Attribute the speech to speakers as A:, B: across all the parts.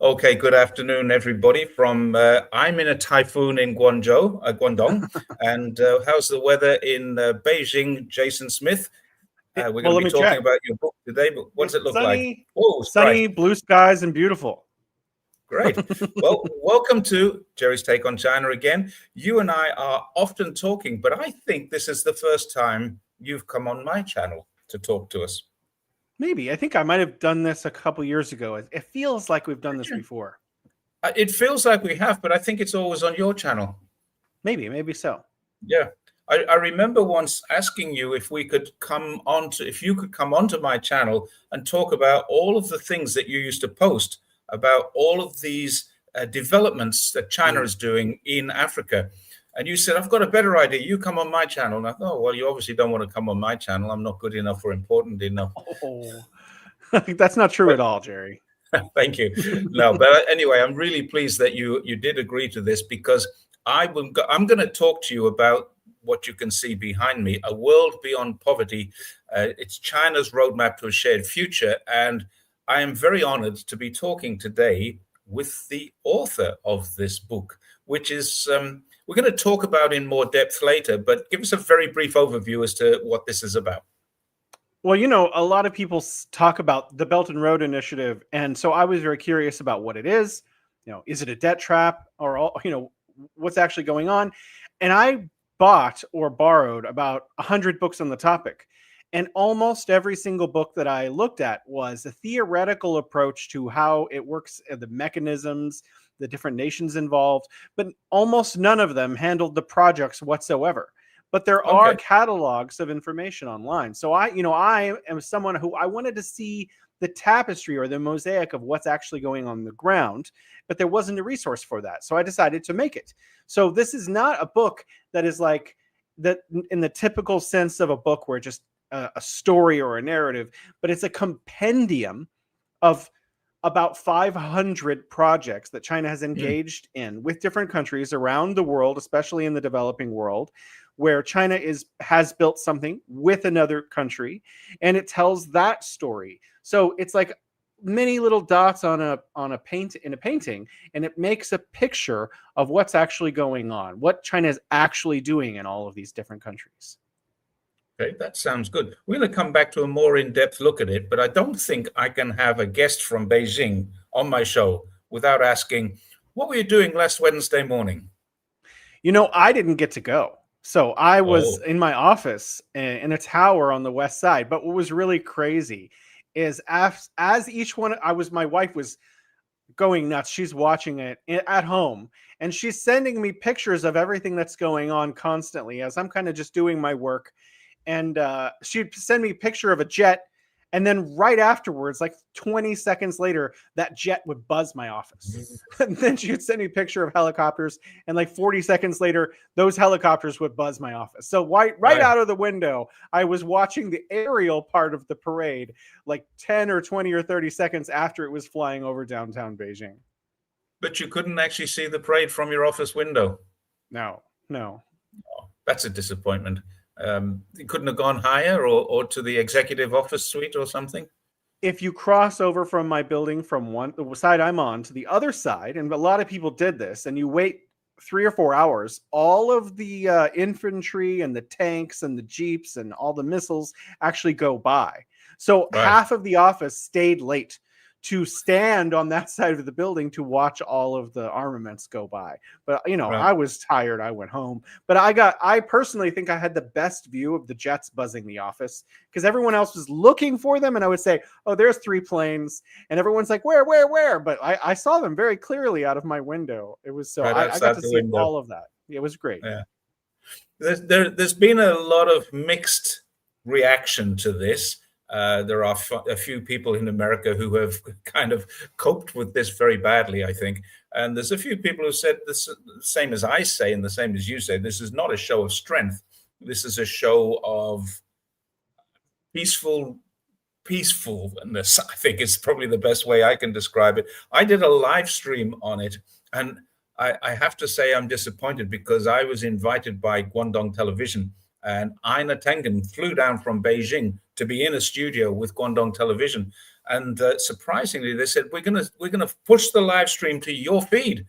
A: Okay, good afternoon, everybody. I'm in a typhoon in Guangdong, and how's the weather in Beijing, Jason Smith? We're going
B: Well,
A: to
B: let
A: be
B: me
A: talking
B: check.
A: about your book today, but what's
B: It's
A: it look like?
B: sunny,
A: Oh, it's bright.
B: sunny, blue skies, and beautiful.
A: Great. Well, welcome to Jerry's Take on China again. You and I are often talking, but I think this is the first time you've come on my channel to talk to us.
B: Maybe. I think I might have done this a couple years ago. It feels like we've done
A: Did
B: this
A: you?
B: before.
A: It feels like we have, but I think it's always on your channel.
B: Maybe so.
A: Yeah. I remember once asking you if you could come onto my channel and talk about all of the things that you used to post about all of these developments that China is doing in Africa. And you said, I've got a better idea. You come on my channel. And I thought, well, you obviously don't want to come on my channel. I'm not good enough or important enough.
B: Oh, that's not true
A: But
B: at all, Jerry.
A: thank you. No, but anyway, I'm really pleased that you did agree to this because I'm going to talk to you about what you can see behind me, a world beyond poverty. It's China's roadmap to a shared future, and I am very honored to be talking today with the author of this book, which is we're going to talk about in more depth later. But give us a very brief overview as to what this is about.
B: Well, a lot of people talk about the Belt and Road Initiative, and so I was very curious about what it is. Is it a debt trap, or what's actually going on? And I bought or borrowed about 100 books on the topic, and almost every single book that I looked at was a theoretical approach to how it works, the mechanisms, the different nations involved, but almost none of them handled the projects whatsoever. But there are
A: Okay.
B: catalogs of information online. So I am someone who I wanted to see the tapestry or the mosaic of what's actually going on the ground, but there wasn't a resource for that. So I decided to make it. So this is not a book that is like that in the typical sense of a book where just a story or a narrative, but it's a compendium of about 500 projects that China has engaged in with different countries around the world, especially in the developing world, where China has built something with another country, and it tells that story. So it's like many little dots on a painting, and it makes a picture of what's actually going on, what China is actually doing in all of these different countries.
A: Okay, that sounds good. We're going to come back to a more in-depth look at it, but I don't think I can have a guest from Beijing on my show without asking, what were you doing last Wednesday morning?
B: I didn't get to go. So I was
A: Oh,
B: in my office in a tower on the west side. But what was really crazy is as each one, my wife was going nuts. She's watching it at home, and she's sending me pictures of everything that's going on constantly as I'm kind of just doing my work. And she'd send me a picture of a jet, and then right afterwards, like 20 seconds later, that jet would buzz my office. And then she would send me a picture of helicopters, and like 40 seconds later, those helicopters would buzz my office. So right out of the window, I was watching the aerial part of the parade like 10 or 20 or 30 seconds after it was flying over downtown Beijing.
A: but you couldn't actually see the parade from your office window.
B: No.
A: Oh, that's a disappointment. You couldn't have gone higher or to the executive office suite or something?
B: If you cross over from my building from the side I'm on to the other side, and a lot of people did this, and you wait 3 or 4 hours, all of the infantry and the tanks and the jeeps and all the missiles actually go by. So
A: Right.
B: half of the office stayed late to stand on that side of the building to watch all of the armaments go by. But
A: Right.
B: I was tired. I went home. But I personally think I had the best view of the jets buzzing the office because everyone else was looking for them, and I would say, "Oh, there's 3 planes," and everyone's like, "Where?" But I saw them very clearly out of my window. It was so
A: Right
B: I got
A: outside
B: to
A: the
B: see
A: window.
B: all of that. It was great.
A: Yeah. There's been a lot of mixed reaction to this. There are a few people in America who have kind of coped with this very badly, I think. And there's a few people who said the same as I say and the same as you say. This is not a show of strength. This is a show of peacefulness. I think it's probably the best way I can describe it. I did a live stream on it, and I have to say I'm disappointed because I was invited by Guangdong Television And Ina Tengen flew down from Beijing to be in a studio with Guangdong Television. And surprisingly, they said, we're gonna push the live stream to your feed.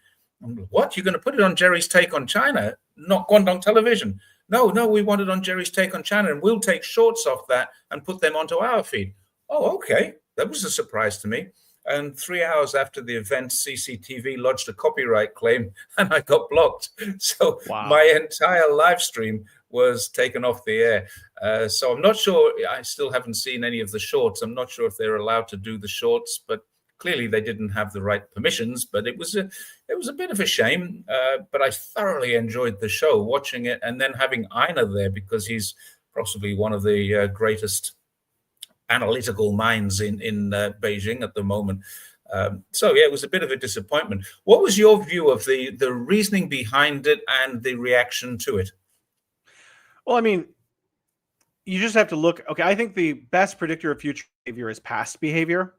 A: What? You're going to put it on Jerry's Take on China, not Guangdong Television? No, we want it on Jerry's Take on China, and we'll take shorts off that and put them onto our feed. Oh, okay. That was a surprise to me. And 3 hours after the event, CCTV lodged a copyright claim, and I got blocked. So my entire live stream was taken off the air. So I'm not sure. I still haven't seen any of the shorts. I'm not sure if they're allowed to do the shorts, but clearly they didn't have the right permissions. But it was a bit of a shame. But I thoroughly enjoyed the show, watching it, and then having Ina there, because he's possibly one of the greatest analytical minds in Beijing at the moment. So yeah, it was a bit of a disappointment. What was your view of the reasoning behind it and the reaction to it?
B: Well, I mean, you just have to look. Okay, I think the best predictor of future behavior is past behavior.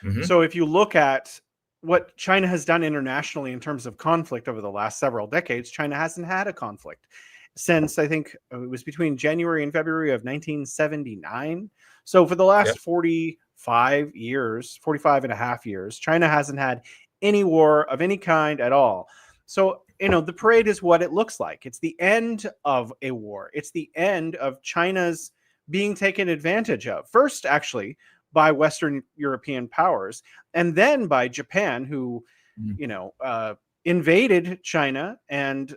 B: Mm-hmm. So if you look at what China has done internationally in terms of conflict over the last several decades, China hasn't had a conflict since, I think it was between January and February of 1979. So for the last 45 and a half years, China hasn't had any war of any kind at all. So, the parade is what it looks like. It's the end of a war. It's the end of China's being taken advantage of. First, actually, by Western European powers, and then by Japan, who, invaded China and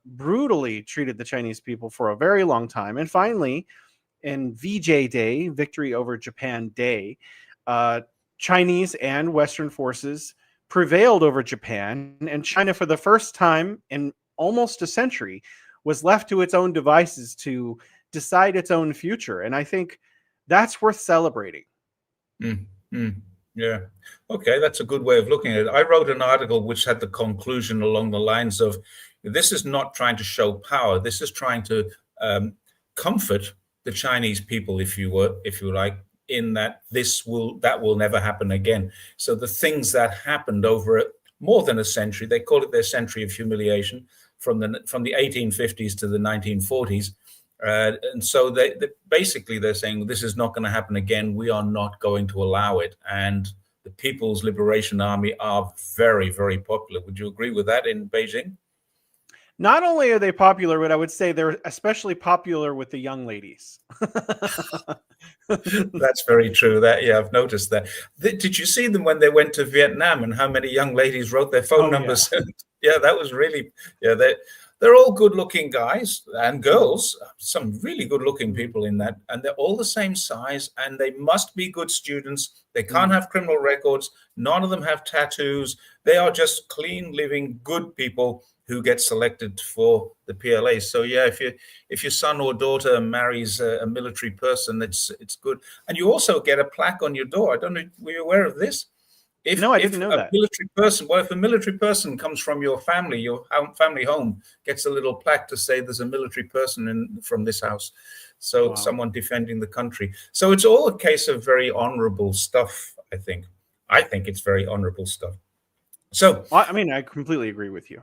B: brutally treated the Chinese people for a very long time. And finally, in VJ Day, Victory Over Japan Day, Chinese and Western forces prevailed over Japan, and China, for the first time in almost a century, was left to its own devices to decide its own future. And I think that's worth celebrating.
A: Yeah. Okay, that's a good way of looking at it. I wrote an article which had the conclusion along the lines of, this is not trying to show power. This is trying to comfort the Chinese people, if you like, in that that will never happen again. So the things that happened over more than a century, they call it their century of humiliation, from the 1850s to the 1940s. And so they're saying, this is not going to happen again. We are not going to allow it. And the People's Liberation Army are very, very popular. Would you agree with that in Beijing?
B: Not only are they popular, but I would say they're especially popular with the young ladies.
A: That's very true. I've noticed that. Did you see them when they went to Vietnam, and how many young ladies wrote their phone numbers? Yeah, that was really, they're all good-looking guys and girls, some really good-looking people in that, and they're all the same size, and they must be good students. They can't have criminal records. None of them have tattoos. They are just clean, living, good people who get selected for the PLA. So yeah, if your son or daughter marries a military person, it's good. And you also get a plaque on your door. I don't know, were you aware of this?
B: No, I didn't know that.
A: If a military person comes from your family home, gets a little plaque to say there's a military person from this house. So someone defending the country. So it's all a case of very honorable stuff, I think. I think it's very honorable stuff. So
B: I completely agree with you.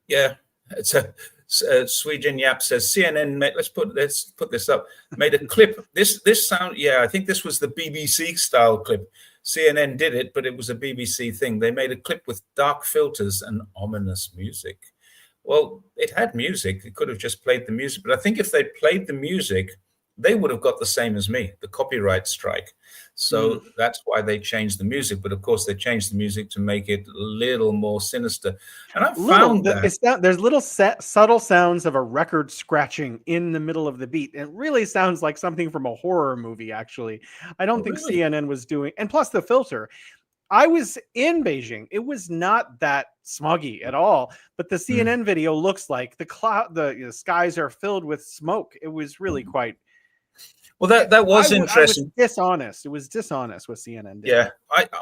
A: Yeah, it's Sweejin Yap says CNN. Let's put this up. Made a clip. This sound. Yeah, I think this was the BBC style clip. CNN did it, but it was a BBC thing. They made a clip with dark filters and ominous music. Well, it had music. It could have just played the music, but I think if they played the music, they would have got the same as me, the copyright strike. So that's why they changed the music. But of course, they changed the music to make it a little more sinister. And I found
B: there's little subtle sounds of a record scratching in the middle of the beat. It really sounds like something from a horror movie, actually. I don't think CNN was doing, and plus the filter. I was in Beijing. It was not that smoggy at all, but the CNN video looks like the skies are filled with smoke. It was really quite.
A: Well, that was interesting.
B: It was dishonest. It was dishonest what CNN did.
A: Yeah.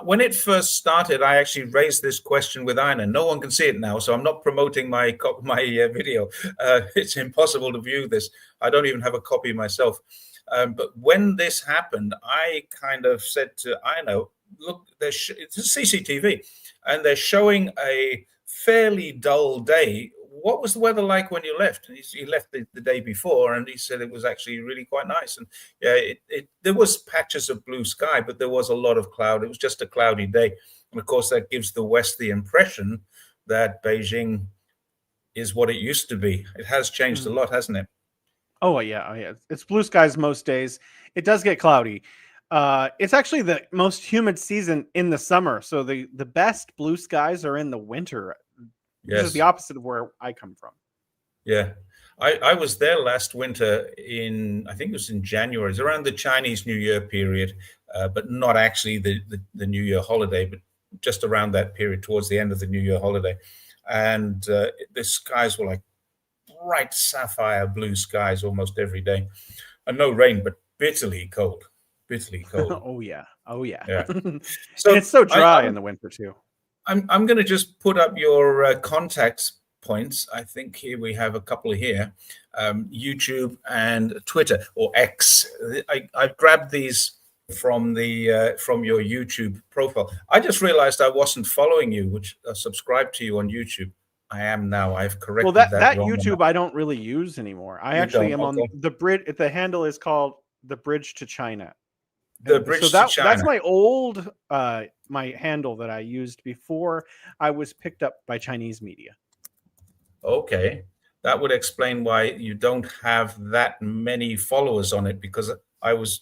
A: When it first started, I actually raised this question with Ina. No one can see it now, so I'm not promoting my video. It's impossible to view this. I don't even have a copy myself. But when this happened, I kind of said to Ina, look, it's a CCTV, and they're showing a fairly dull day. what was the weather like when you left? He left the day before, and he said it was actually really quite nice. And yeah, there was patches of blue sky, but there was a lot of cloud. It was just a cloudy day. And of course, that gives the West the impression that Beijing is what it used to be. It has changed a lot, hasn't it?
B: Oh yeah. It's blue skies most days. It does get cloudy. It's actually the most humid season in the summer. So the best blue skies are in the winter. This is the opposite of where I come from.
A: Yeah. I was there last winter I think it was in January. It was around the Chinese New Year period, but not actually the New Year holiday, but just around that period towards the end of the New Year holiday. And the skies were like bright sapphire blue skies almost every day. And no rain, but bitterly cold.
B: Oh yeah.
A: Yeah.
B: So and it's so dry in the winter too.
A: I'm going to just put up your contact points. I think here we have a couple here, YouTube and Twitter, or X. I grabbed these from your YouTube profile. I just realized I wasn't following you, which subscribed to you on YouTube. I am now. I've corrected
B: that.
A: That
B: YouTube I don't really use anymore. I actually am on the bridge. The handle is called The Bridge to China.
A: The Bridge to China.
B: That's my old my handle that I used before I was picked up by Chinese media.
A: Okay, that would explain why you don't have that many followers on it, because I was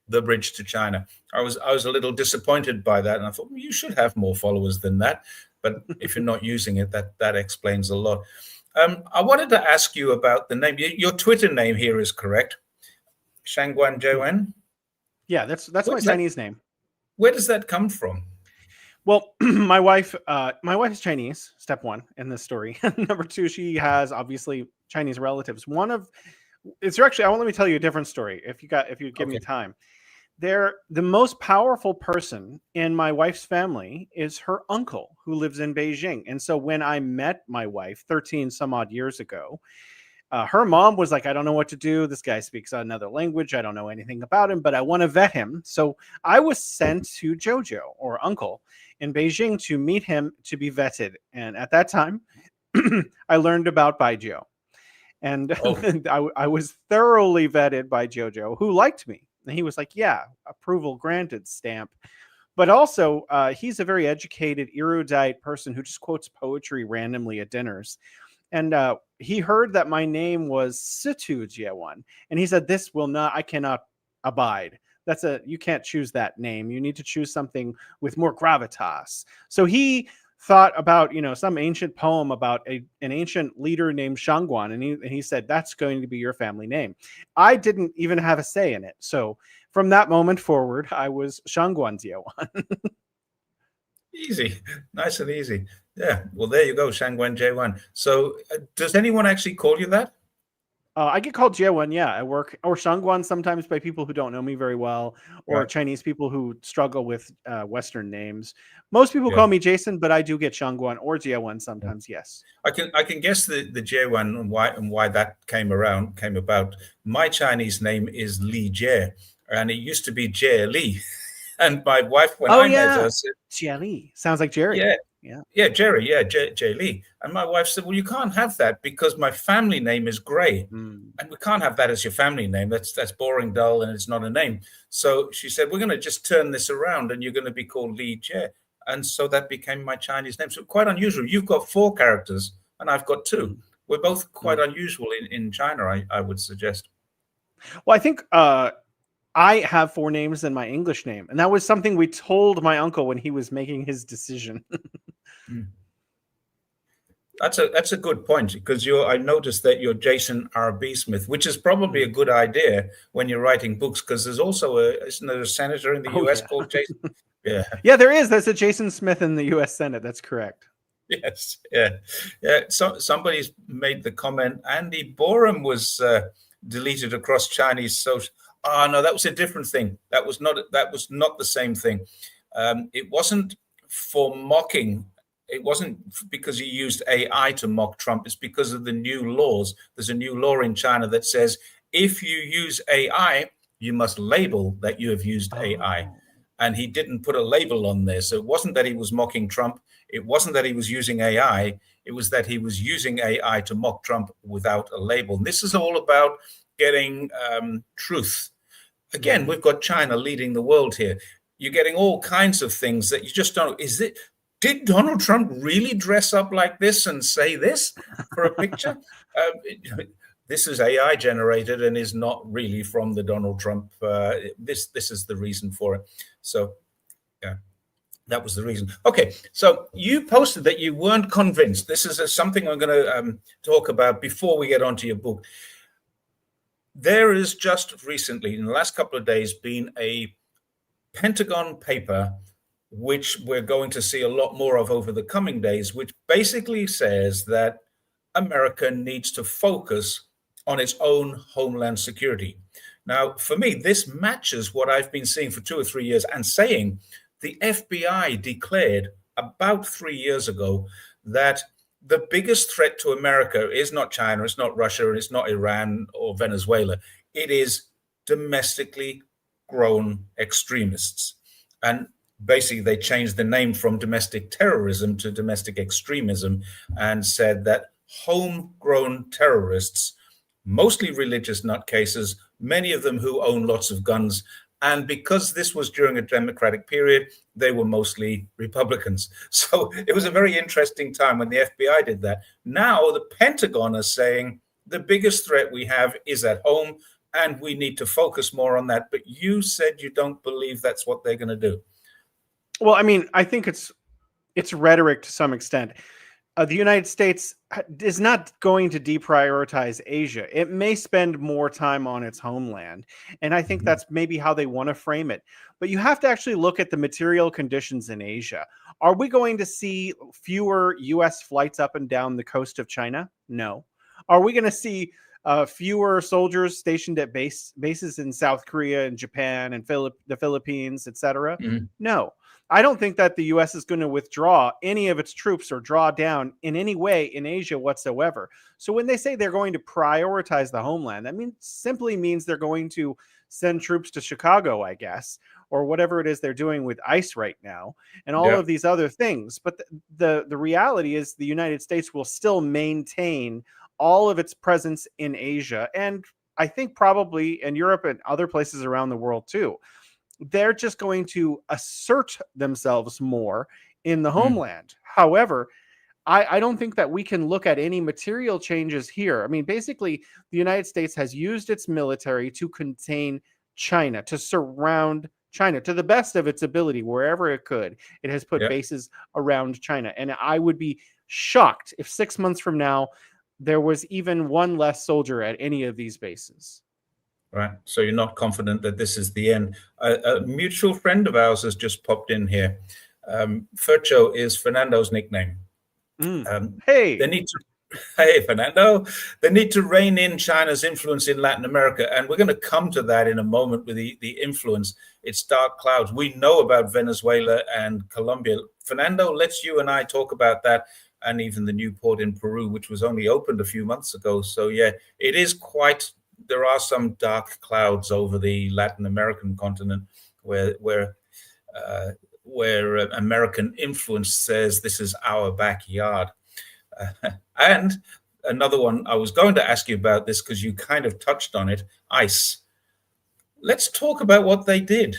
A: The Bridge to China. I was a little disappointed by that, and I thought, well, you should have more followers than that. But if you're not using it, that explains a lot. I wanted to ask you about the name. Your Twitter name here is correct, Shangguan Zhewen.
B: Yeah, that's my Chinese name.
A: Where does that come from?
B: Well, my wife is Chinese. Step one in this story. Number two, she has obviously Chinese relatives. Let me tell you a different story. If you give me time, the most powerful person in my wife's family is her uncle, who lives in Beijing. And so when I met my wife 13 some odd years ago, her mom was like, I don't know what to do. This guy speaks another language. I don't know anything about him, but I want to vet him. So I was sent to Jojo, or uncle, in Beijing to meet him to be vetted. And at that time, I learned about Baijiu. And I was thoroughly vetted by Jojo, who liked me. And he was like, yeah, approval granted stamp. But also, he's a very educated, erudite person who just quotes poetry randomly at dinners. And he heard that my name was Situ Jiewan, and he said, I cannot abide. You can't choose that name. You need to choose something with more gravitas. So he thought about, some ancient poem about an ancient leader named Shangguan, and he said, that's going to be your family name. I didn't even have a say in it. So from that moment forward, I was Shangguan Jiewan.
A: Easy, nice and easy. Yeah, well, there you go, Shangguan Jiewan. So does anyone actually call you that?
B: I get called Jiewan, yeah, at work, or Shangguan sometimes by people who don't know me very well, or Chinese people who struggle with Western names. Most people call me Jason, but I do get Shangguan or Jiewan sometimes. Yes,
A: I can guess the Jiewan and why that came about. My Chinese name is Li Jie, and it used to be Jie Li. And my wife, when I met her, said,
B: Jerry. Sounds like Jerry.
A: Yeah, Jerry. Yeah, Jay Lee. And my wife said, well, you can't have that because my family name is Gray. And we can't have that as your family name. That's boring, dull, and it's not a name. So she said, we're going to just turn this around and you're going to be called Li Jie. And so that became my Chinese name. So quite unusual. You've got 4 characters and I've got 2. We're both quite unusual in China, I would suggest.
B: Well, I think I have 4 names in my English name, and that was something we told my uncle when he was making his decision.
A: That's a good point, because I noticed that you're Jason R.B. Smith, which is probably a good idea when you're writing books, because there's also isn't there a senator in the U.S. called Jason?
B: Yeah, there is. There's a Jason Smith in the U.S. Senate. That's correct.
A: Yes, yeah. So somebody's made the comment. Andy Borum was deleted across Chinese social. Oh no, that was a different thing. That was not the same thing. It wasn't for mocking. It wasn't because he used AI to mock Trump. It's because of the new laws. There's a new law in China that says if you use AI, you must label that you have used AI. and he didn't put a label on there. So it wasn't that he was mocking Trump. It wasn't that he was using AI. It was that he was using AI to mock Trump without a label. And this is all about getting truth. Again, we've got China leading the world here. You're getting all kinds of things that you just don't. Did Donald Trump really dress up like this and say this for a picture? This is AI generated and is not really from the Donald Trump. This is the reason for it. So, yeah, that was the reason. Okay, so you posted that you weren't convinced. This is something I'm going to talk about before we get onto your book. There is just recently, in the last couple of days, been a Pentagon paper, which we're going to see a lot more of over the coming days, which basically says that America needs to focus on its own homeland security. Now, for me, this matches what I've been seeing for 2 or 3 years and saying. The FBI declared about 3 years ago that the biggest threat to America is not China, it's not Russia, and it's not Iran or Venezuela. It is domestically grown extremists. And basically, they changed the name from domestic terrorism to domestic extremism and said that homegrown terrorists, mostly religious nutcases, many of them who own lots of guns, and because this was during a Democratic period, they were mostly Republicans. So it was a very interesting time when the FBI did that. Now the Pentagon is saying the biggest threat we have is at home, and we need to focus more on that. But you said you don't believe that's what they're going to do.
B: Well, I mean, I think it's rhetoric to some extent. The United States is not going to deprioritize Asia. It may spend more time on its homeland. And I think that's maybe how they want to frame it. But you have to actually look at the material conditions in Asia. Are we going to see fewer U.S. flights up and down the coast of China? No. Are we going to see fewer soldiers stationed at bases in South Korea and Japan and the Philippines, etc.? No. I don't think that the U.S. is going to withdraw any of its troops or draw down in any way in Asia whatsoever. So when they say they're going to prioritize the homeland, that simply means they're going to send troops to Chicago, I guess, or whatever it is they're doing with ICE right now, and all of these other things. But the reality is the United States will still maintain all of its presence in Asia, and I think probably in Europe and other places around the world too. They're just going to assert themselves more in the homeland. However, I don't think that we can look at any material changes here. I mean, basically, the United States has used its military to contain China, to surround China to the best of its ability, wherever it could. It has put bases around China. And I would be shocked if 6 months from now, there was even one less soldier at any of these bases.
A: Right. So you're not confident that this is the end. A mutual friend of ours has just popped in here. Fercho is Fernando's nickname.
B: Hey.
A: Hey, Fernando. They need to rein in China's influence in Latin America. And we're going to come to that in a moment with the influence. It's dark clouds. We know about Venezuela and Colombia. Fernando, let's you and I talk about that, and even the new port in Peru, which was only opened a few months ago. So, yeah, it is quite... There are some dark clouds over the Latin American continent where American influence says this is our backyard. And another one, I was going to ask you about this because you kind of touched on it, ICE. Let's talk about what they did.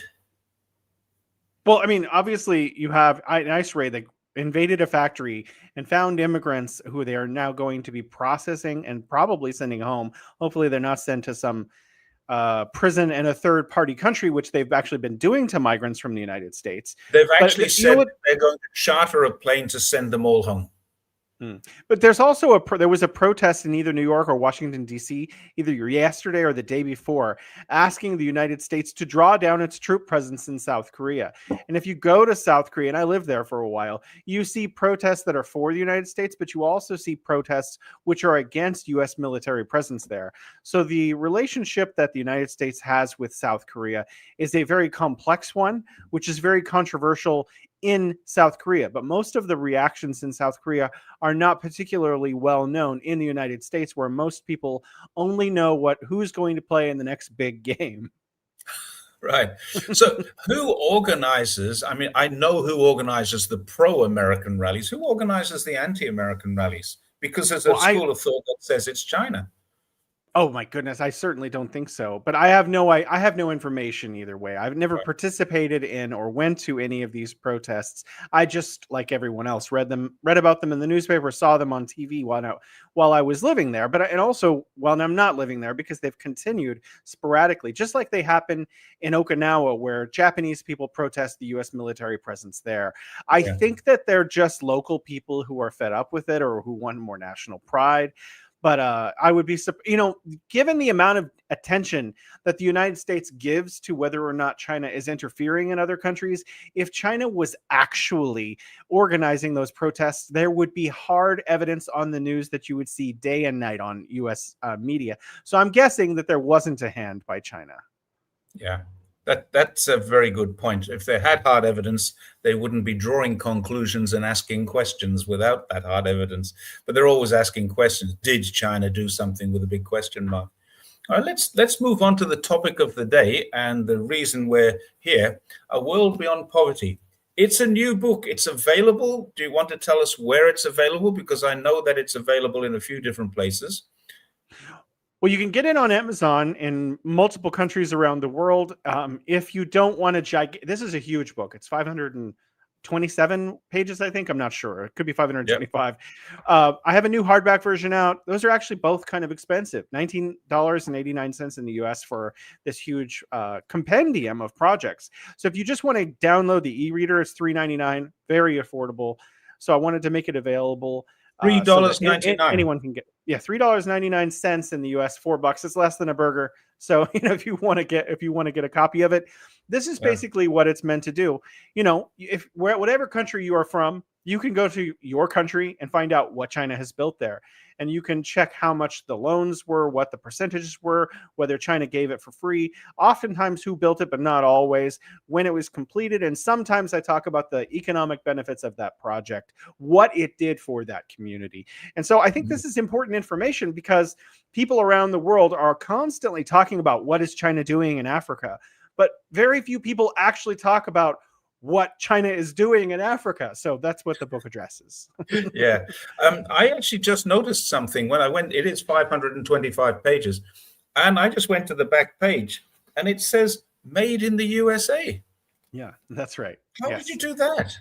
B: Well, I mean, obviously you have an ICE raid that invaded a factory and found immigrants who they are now going to be processing and probably sending home. Hopefully they're not sent to some prison in a third party country, which they've actually been doing to migrants from the United States.
A: They've actually said they're going to charter a plane to send them all home.
B: But there's also there was a protest in either New York or Washington, D.C., either yesterday or the day before, asking the United States to draw down its troop presence in South Korea. And if you go to South Korea, and I lived there for a while, you see protests that are for the United States, but you also see protests which are against U.S. military presence there. So the relationship that the United States has with South Korea is a very complex one, which is very controversial in South Korea. But most of the reactions in South Korea are not particularly well known in the United States, where most people only know who's going to play in the next big game.
A: Right. So who organizes? I mean, I know who organizes the pro-American rallies. Who organizes the anti-American rallies? Because there's a
B: Well,
A: school of thought that says it's China.
B: oh my goodness, I certainly don't think so. But I have no information either way. I've never
A: Right.
B: participated in or went to any of these protests. I just, like everyone else, read about them in the newspaper, saw them on TV while I was living there. And also while I'm not living there, because they've continued sporadically, just like they happen in Okinawa, where Japanese people protest the U.S. military presence there. I
A: Yeah.
B: think that they're just local people who are fed up with it or who want more national pride. But I would be, given the amount of attention that the United States gives to whether or not China is interfering in other countries, if China was actually organizing those protests, there would be hard evidence on the news that you would see day and night on U.S. Media. So I'm guessing that there wasn't a hand by China.
A: Yeah. That's a very good point. If they had hard evidence, they wouldn't be drawing conclusions and asking questions without that hard evidence. But they're always asking questions. Did China do something, with a big question mark? All right, let's move on to the topic of the day and the reason we're here: A World Beyond Poverty. It's a new book. It's available. Do you want to tell us where it's available? Because I know that it's available in a few different places.
B: Well, you can get it on Amazon in multiple countries around the world. If you don't want to, this is a huge book. It's 527 pages, I think. I'm not sure. It could be 525. Yep. I have a new hardback version out. Those are actually both kind of expensive. $19.89 in the US for this huge compendium of projects. So if you just want to download the e-reader, it's $3.99. Very affordable. So I wanted to make it available.
A: $3.99.
B: Anyone can get, $3.99 in the US, $4. It's less than a burger. So if you want to get a copy of it, this is basically what it's meant to do. If whatever country you are from, you can go to your country and find out what China has built there. And you can check how much the loans were, what the percentages were, whether China gave it for free, oftentimes who built it, but not always, when it was completed. And sometimes I talk about the economic benefits of that project, what it did for that community. And so I think this is important information because people around the world are constantly talking about what is China doing in Africa, but very few people actually talk about what China is doing in Africa. So that's what the book addresses.
A: Yeah. I actually just noticed something when I went. It is 525 pages. And I just went to the back page and it says made in the USA.
B: Yeah, that's right.
A: How did you do that?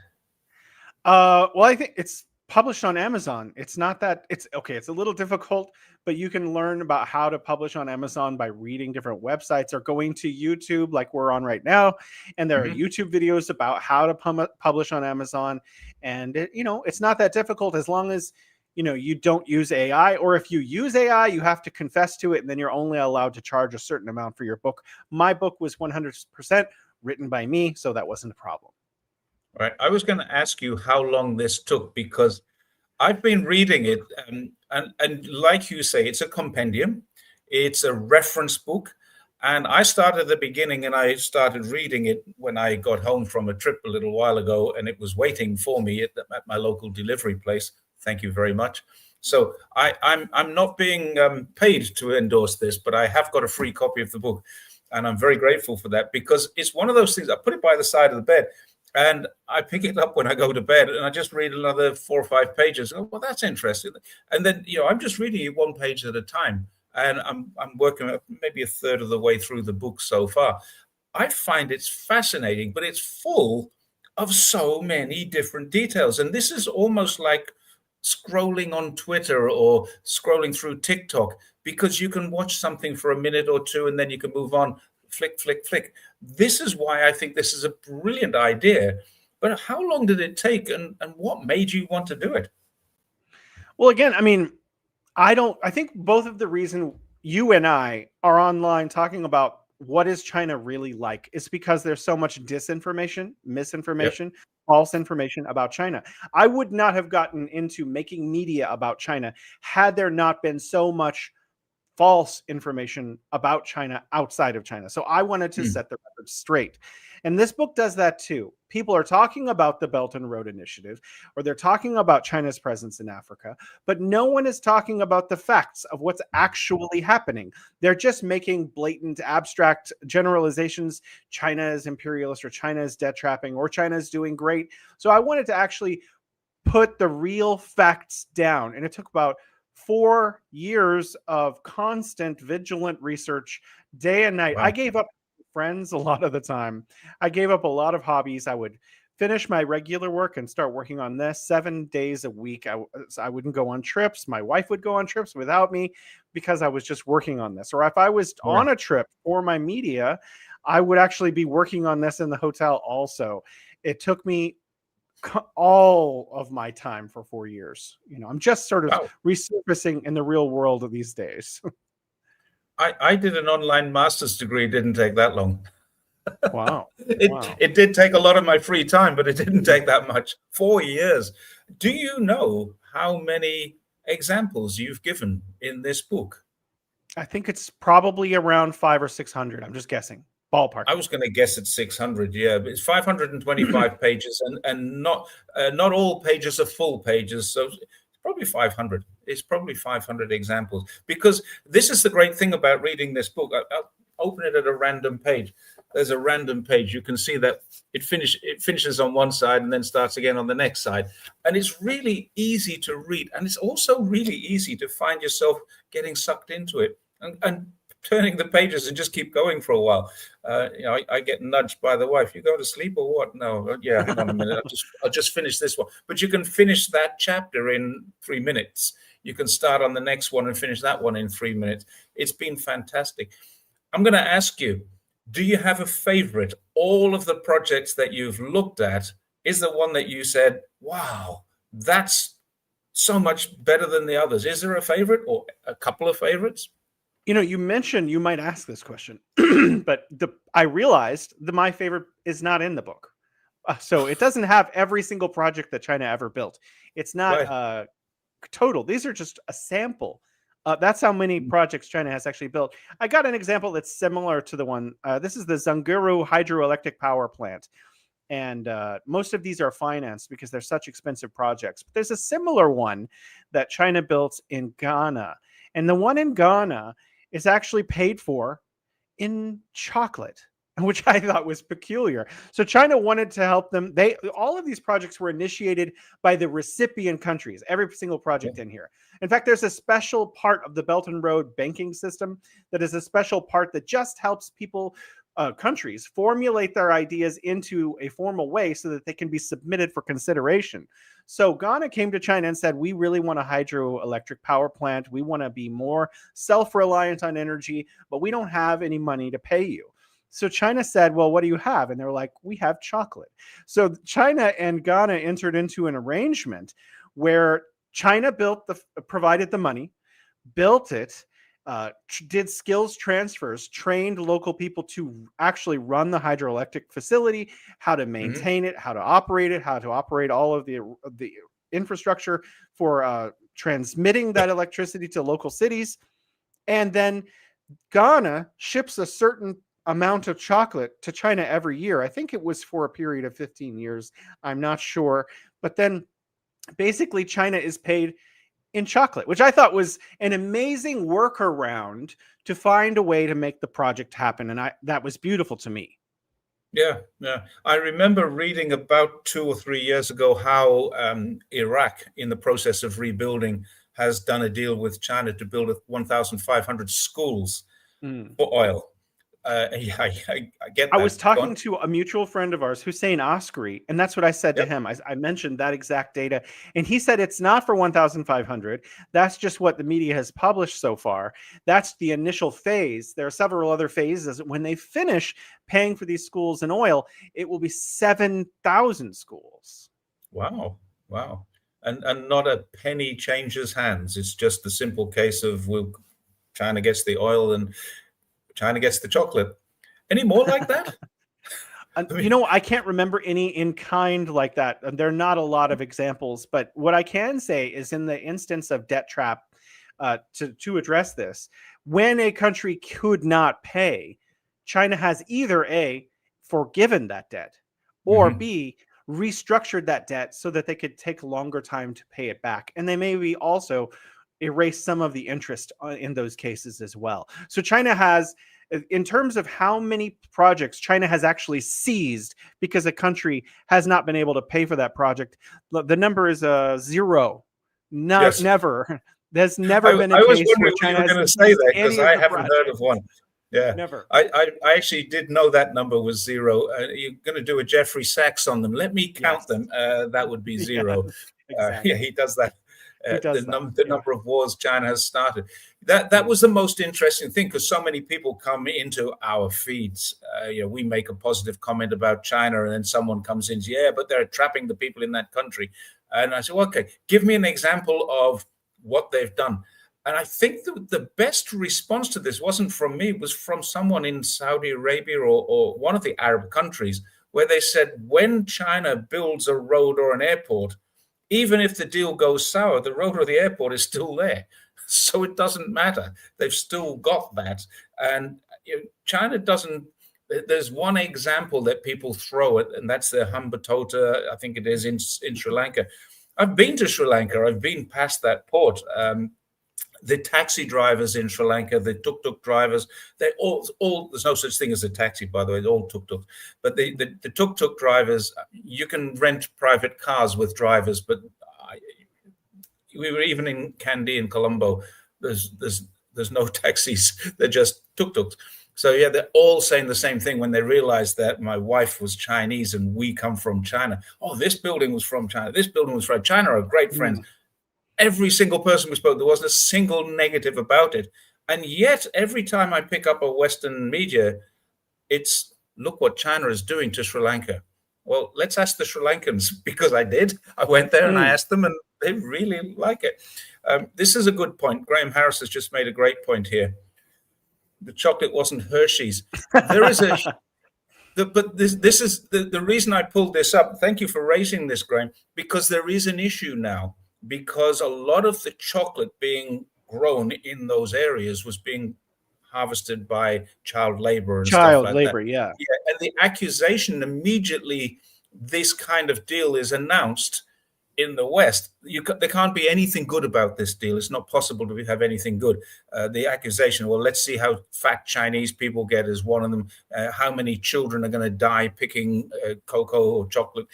B: Well, I think it's published on Amazon. It's not that it's a little difficult, but you can learn about how to publish on Amazon by reading different websites or going to YouTube like we're on right now. And there are YouTube videos about how to publish on Amazon. And it's not that difficult as long as you don't use AI, or if you use AI, you have to confess to it, and then you're only allowed to charge a certain amount for your book. My book was 100% written by me, so that wasn't a problem.
A: Right. I was going to ask you how long this took, because I've been reading it, and like you say, it's a compendium, it's a reference book, and I started at the beginning, and I started reading it when I got home from a trip a little while ago, and it was waiting for me at my local delivery place. Thank you very much. So I'm not being paid to endorse this, but I have got a free copy of the book, and I'm very grateful for that, because it's one of those things. I put it by the side of the bed, and I pick it up when I go to bed, and I just read another 4 or 5 pages. Oh, well, that's interesting. And then, I'm just reading it one page at a time, and I'm working maybe a third of the way through the book so far. I find it's fascinating, but it's full of so many different details. And this is almost like scrolling on Twitter or scrolling through TikTok, because you can watch something for a minute or two, and then you can move on. Flick, flick, flick. This is why I think this is a brilliant idea. But how long did it take, and what made you want to do it?
B: Well, again, I mean, I think both of the reason you and I are online talking about what is China really like is because there's so much disinformation, misinformation, false information about China. I would not have gotten into making media about China had there not been so much false information about China outside of China. So I wanted to set the record straight. And this book does that too. People are talking about the Belt and Road Initiative, or they're talking about China's presence in Africa, but no one is talking about the facts of what's actually happening. They're just making blatant, abstract generalizations. China is imperialist, or China is debt trapping, or China is doing great. So I wanted to actually put the real facts down. And it took about 4 years of constant, vigilant research, day and night.
A: Wow.
B: I gave up friends a lot of the time. I gave up a lot of hobbies. I would finish my regular work and start working on this 7 days a week. I wouldn't go on trips. My wife would go on trips without me because I was just working on this. Or if I was on a trip for my media, I would actually be working on this in the hotel also. It took me all of my time for 4 years. I'm just sort of resurfacing in the real world of these days.
A: I did an online master's degree. It didn't take that long.
B: Wow.
A: It did take a lot of my free time, but it didn't take that much. 4 years. Do you know how many examples you've given in this book?
B: I think it's probably around 500 or 600. I'm just guessing. Ballpark.
A: I was going to guess at 600. Yeah, but it's 525 pages, and not all pages are full pages. So probably 500. It's probably 500 examples, because this is the great thing about reading this book. I'll open it at a random page. There's a random page. You can see that it finishes on one side and then starts again on the next side. And it's really easy to read. And it's also really easy to find yourself getting sucked into it and turning the pages and just keep going for a while. I get nudged by the wife. You go to sleep or what? No, yeah, hang on a minute. I'll just finish this one. But you can finish that chapter in 3 minutes. You can start on the next one and finish that one in 3 minutes. It's been fantastic. I'm going to ask you, do you have a favorite? All of the projects that you've looked at, is the one that you said, wow, that's so much better than the others? Is there a favorite or a couple of favorites?
B: You mentioned you might ask this question, but I realized that my favorite is not in the book. So it doesn't have every single project that China ever built. It's not total. These are just a sample. That's how many projects China has actually built. I got an example that's similar to the one. This is the Zhanguru hydroelectric power plant. And most of these are financed because they're such expensive projects. But there's a similar one that China built in Ghana. And the one in Ghana is actually paid for in chocolate, which I thought was peculiar. So China wanted to help them. All of these projects were initiated by the recipient countries, every single project in here. In fact, there's a special part of the Belt and Road banking system that is a special part that just helps people, countries, formulate their ideas into a formal way so that they can be submitted for consideration. So Ghana came to China and said, we really want a hydroelectric power plant. We want to be more self-reliant on energy, but we don't have any money to pay you. So China said, well, what do you have? And they're like, we have chocolate. So China and Ghana entered into an arrangement where China provided the money, built it, did skills transfers, trained local people to actually run the hydroelectric facility, how to maintain it, how to operate all of the infrastructure for transmitting that electricity to local cities. And then Ghana ships a certain amount of chocolate to China every year. I think it was for a period of 15 years. I'm not sure. But then basically China is paid in chocolate, which I thought was an amazing workaround to find a way to make the project happen. And that was beautiful to me.
A: Yeah. I remember reading about 2 or 3 years ago how Iraq, in the process of rebuilding, has done a deal with China to build 1,500 schools for oil. I get that.
B: I was talking to a mutual friend of ours, Hussein Askari, and that's what I said to him. I mentioned that exact data, and he said it's not for 1,500. That's just what the media has published so far. That's the initial phase. There are several other phases. When they finish paying for these schools in oil, it will be 7,000 schools.
A: Wow. And not a penny changes hands. It's just the simple case of China gets the oil and China gets the chocolate. Any more like that?
B: I can't remember any in kind like that. There are not a lot of examples, but what I can say is in the instance of debt trap, to address this, when a country could not pay, China has either forgiven that debt, or B, restructured that debt so that they could take longer time to pay it back. And they maybe also erase some of the interest in those cases as well. So China has, in terms of how many projects China has actually seized because a country has not been able to pay for that project, the number is 0. No,
A: Yes.
B: Never. There's never been a
A: I was
B: case
A: wondering
B: where
A: what you
B: China
A: were going
B: has
A: to say
B: seized
A: there, because
B: any of
A: I
B: the
A: haven't heard of
B: projects.
A: one. Yeah,
B: Never.
A: I actually did know that number was 0. You're going to do a Jeffrey Sachs on them. Let me count them. That would be 0.
B: Exactly.
A: Yeah, he does that.
B: He does
A: The number of wars China has started. That was the most interesting thing, because so many people come into our feeds. We make a positive comment about China, and then someone comes in, yeah, but they're trapping the people in that country. And I said, well, okay, give me an example of what they've done. And I think the best response to this wasn't from me, it was from someone in Saudi Arabia or one of the Arab countries, where they said, when China builds a road or an airport, even if the deal goes sour, the road or the airport is still there. So it doesn't matter. They've still got that. And China doesn't. There's one example that people throw at, and that's the Hambantota, I think it is, in Sri Lanka. I've been to Sri Lanka. I've been past that port. The taxi drivers in Sri Lanka, the tuk-tuk drivers, they all there's no such thing as a taxi, by the way, they're all tuk-tuk. But the tuk-tuk drivers, you can rent private cars with drivers, but we were even in Kandy in Colombo, there's no taxis, they're just tuk-tuks. So yeah, they're all saying the same thing when they realized that my wife was Chinese and we come from China. Oh, this building was from China. This building was from China. Are great friends. Every single person we spoke, there wasn't a single negative about it. And yet, every time I pick up a Western media, it's, look what China is doing to Sri Lanka. Well, let's ask the Sri Lankans, because I did. I went there and I asked them, and they really like it. This is a good point. Graham Harris has just made a great point here. The chocolate wasn't Hershey's. There is but this is the reason I pulled this up. Thank you for raising this, Graham, because there is an issue now. Because a lot of the chocolate being grown in those areas was being harvested by child labor and stuff like that.
B: Yeah.
A: And the accusation immediately, this kind of deal is announced in the West. There can't be anything good about this deal. It's not possible to have anything good. The accusation, well, let's see how fat Chinese people get, is one of them. How many children are going to die picking cocoa or chocolate?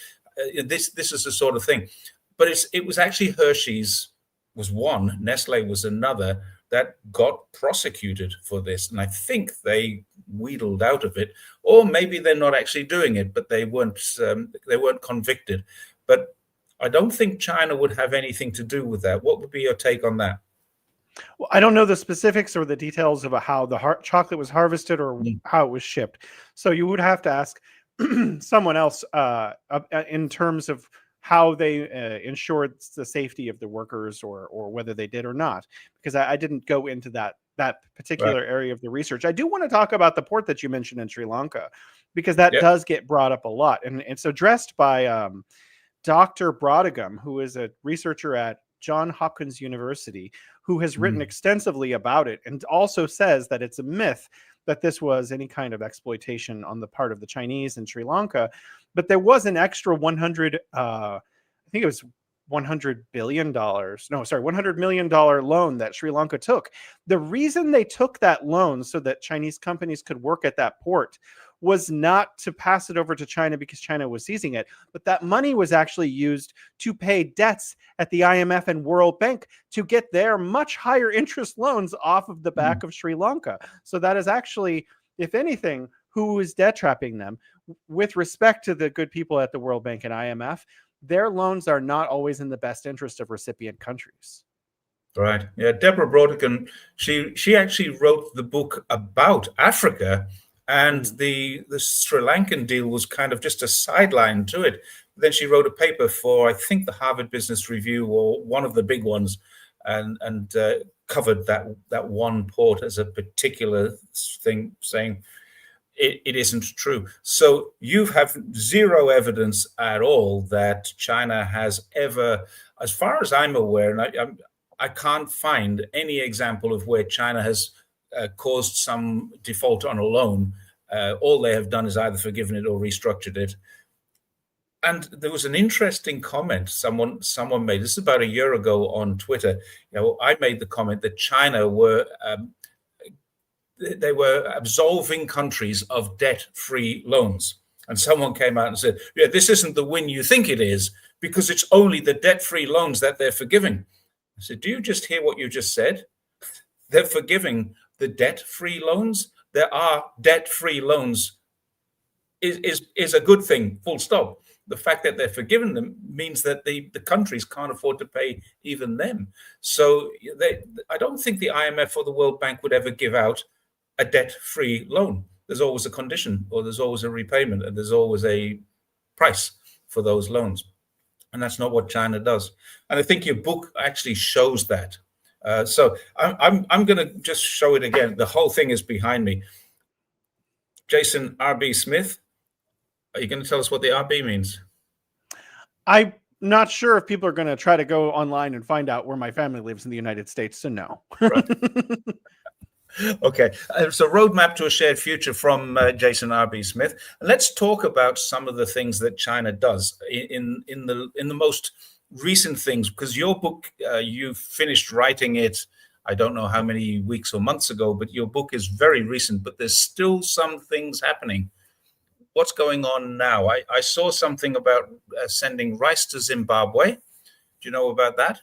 A: This is the sort of thing. But it was actually Hershey's was one, Nestle was another, that got prosecuted for this. And I think they wheedled out of it, or maybe they're not actually doing it, but they weren't convicted. But I don't think China would have anything to do with that. What would be your take on that?
B: Well, I don't know the specifics or the details of how the chocolate was harvested or how it was shipped. So you would have to ask someone else in terms of how they ensured the safety of the workers, or whether they did or not, because I didn't go into that particular area of the research. I do want to talk about the port that you mentioned in Sri Lanka, because that does get brought up a lot. And it's addressed by Dr. Brodegum, who is a researcher at Johns Hopkins University, who has written extensively about it, and also says that it's a myth that this was any kind of exploitation on the part of the Chinese in Sri Lanka. But there was an extra I think it was $100 billion. No, sorry, $100 million loan that Sri Lanka took. The reason they took that loan so that Chinese companies could work at that port was not to pass it over to China because China was seizing it, but that money was actually used to pay debts at the IMF and World Bank to get their much higher interest loans off of the back of Sri Lanka. So that is actually, if anything, who is debt trapping them. With respect to the good people at the World Bank and IMF, their loans are not always in the best interest of recipient countries.
A: Right. Yeah. Deborah Brodegum, she actually wrote the book about Africa, and the Sri Lankan deal was kind of just a sideline to it. Then she wrote a paper for, I think, the Harvard Business Review, or one of the big ones, and covered that one port as a particular thing, saying it isn't true. So you have zero evidence at all that China has ever, as far as I'm aware, and I can't find any example of where China has caused some default on a loan All they have done is either forgiven it or restructured it. And there was an interesting comment someone made. This is about a year ago on Twitter. I made the comment that China were absolving countries of debt-free loans. And someone came out and said, yeah, this isn't the win you think it is, because it's only the debt-free loans that they're forgiving. I said, do you just hear what you just said? They're forgiving the debt-free loans. There are debt-free loans is a good thing, full stop. The fact that they're forgiving them means that the countries can't afford to pay even them. So I don't think the IMF or the World Bank would ever give out a debt-free loan. There's always a condition, or there's always a repayment, and there's always a price for those loans. And that's not what China does. And I think your book actually shows that. So I'm going to just show it again. The whole thing is behind me. Jason R.B. Smith, are you going to tell us what the RB means?
B: I'm not sure if people are going to try to go online and find out where my family lives in the United States, so no.
A: Right. Okay, so Roadmap to a Shared Future from Jason R.B. Smith. Let's talk about some of the things that China does in the most recent things, because your book, you finished writing it, I don't know how many weeks or months ago, but your book is very recent, but there's still some things happening. What's going on now? I saw something about sending rice to Zimbabwe. Do you know about that?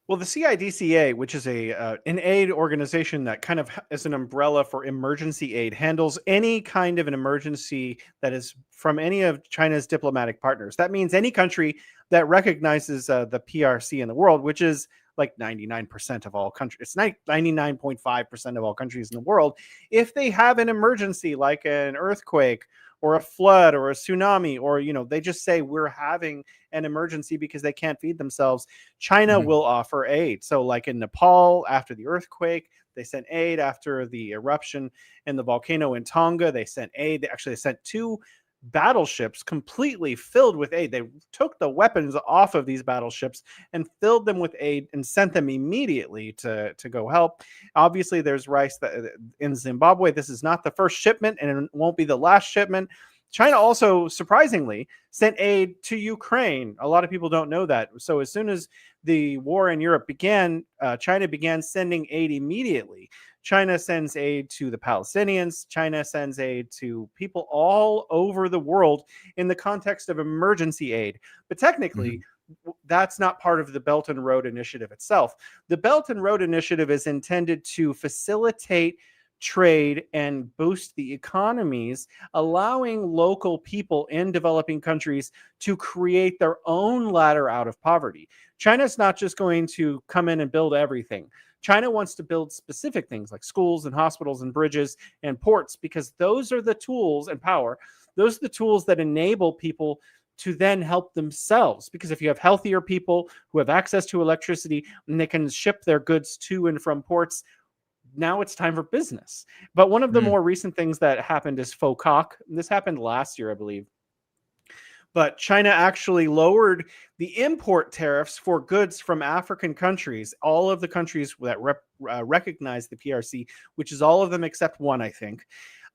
B: Well, the CIDCA, which is an aid organization that kind of is an umbrella for emergency aid, handles any kind of an emergency that is from any of China's diplomatic partners. That means any country that recognizes the PRC in the world, which is like 99% of all countries. It's 99.5% of all countries in the world. If they have an emergency like an earthquake or a flood or a tsunami, or, they just say we're having an emergency because they can't feed themselves, China will offer aid. So like in Nepal, after the earthquake, they sent aid. After the eruption in the volcano in Tonga, they sent aid. They sent 2 battleships completely filled with aid. They took the weapons off of these battleships and filled them with aid and sent them immediately to go help. Obviously, there's rice in Zimbabwe. This is not the first shipment, and it won't be the last shipment. China also, surprisingly, sent aid to Ukraine. A lot of people don't know that. So as soon as the war in Europe began, China began sending aid immediately. China sends aid to the Palestinians. China sends aid to people all over the world in the context of emergency aid. But technically, that's not part of the Belt and Road Initiative itself. The Belt and Road Initiative is intended to facilitate trade and boost the economies, allowing local people in developing countries to create their own ladder out of poverty. China's not just going to come in and build everything. China wants to build specific things like schools and hospitals and bridges and ports, because those are the tools, and power. Those are the tools that enable people to then help themselves. Because if you have healthier people who have access to electricity and they can ship their goods to and from ports, now it's time for business. But one of the more recent things that happened is FOCOC. This happened last year, I believe. But China actually lowered the import tariffs for goods from African countries, all of the countries that recognize the PRC, which is all of them except one, I think,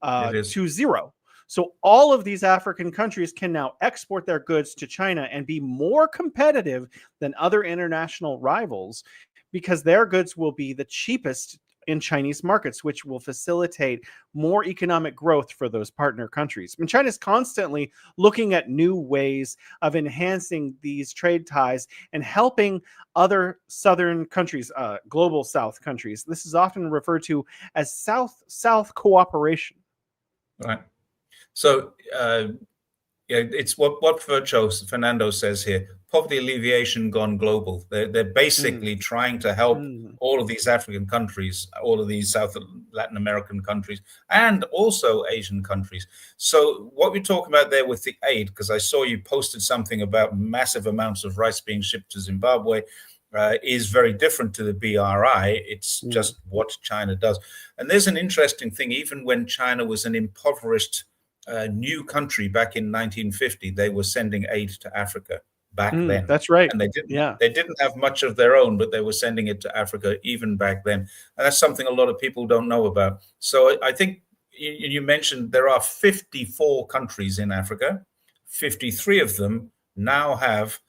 B: to 0. So all of these African countries can now export their goods to China and be more competitive than other international rivals, because their goods will be the cheapest in Chinese markets, which will facilitate more economic growth for those partner countries. And China's constantly looking at new ways of enhancing these trade ties and helping other southern countries, global south countries. This is often referred to as South-South cooperation.
A: Right. So it's what Fernando says here. Poverty alleviation gone global. They're basically trying to help all of these African countries, all of these South Latin American countries, and also Asian countries. So what we're talking about there with the aid, because I saw you posted something about massive amounts of rice being shipped to Zimbabwe, is very different to the BRI. It's just what China does. And there's an interesting thing. Even when China was an impoverished new country back in 1950, they were sending aid to Africa. Back then.
B: That's right.
A: And they didn't have much of their own, but they were sending it to Africa even back then. And that's something a lot of people don't know about. So I think you mentioned there are 54 countries in Africa. 53 of them now have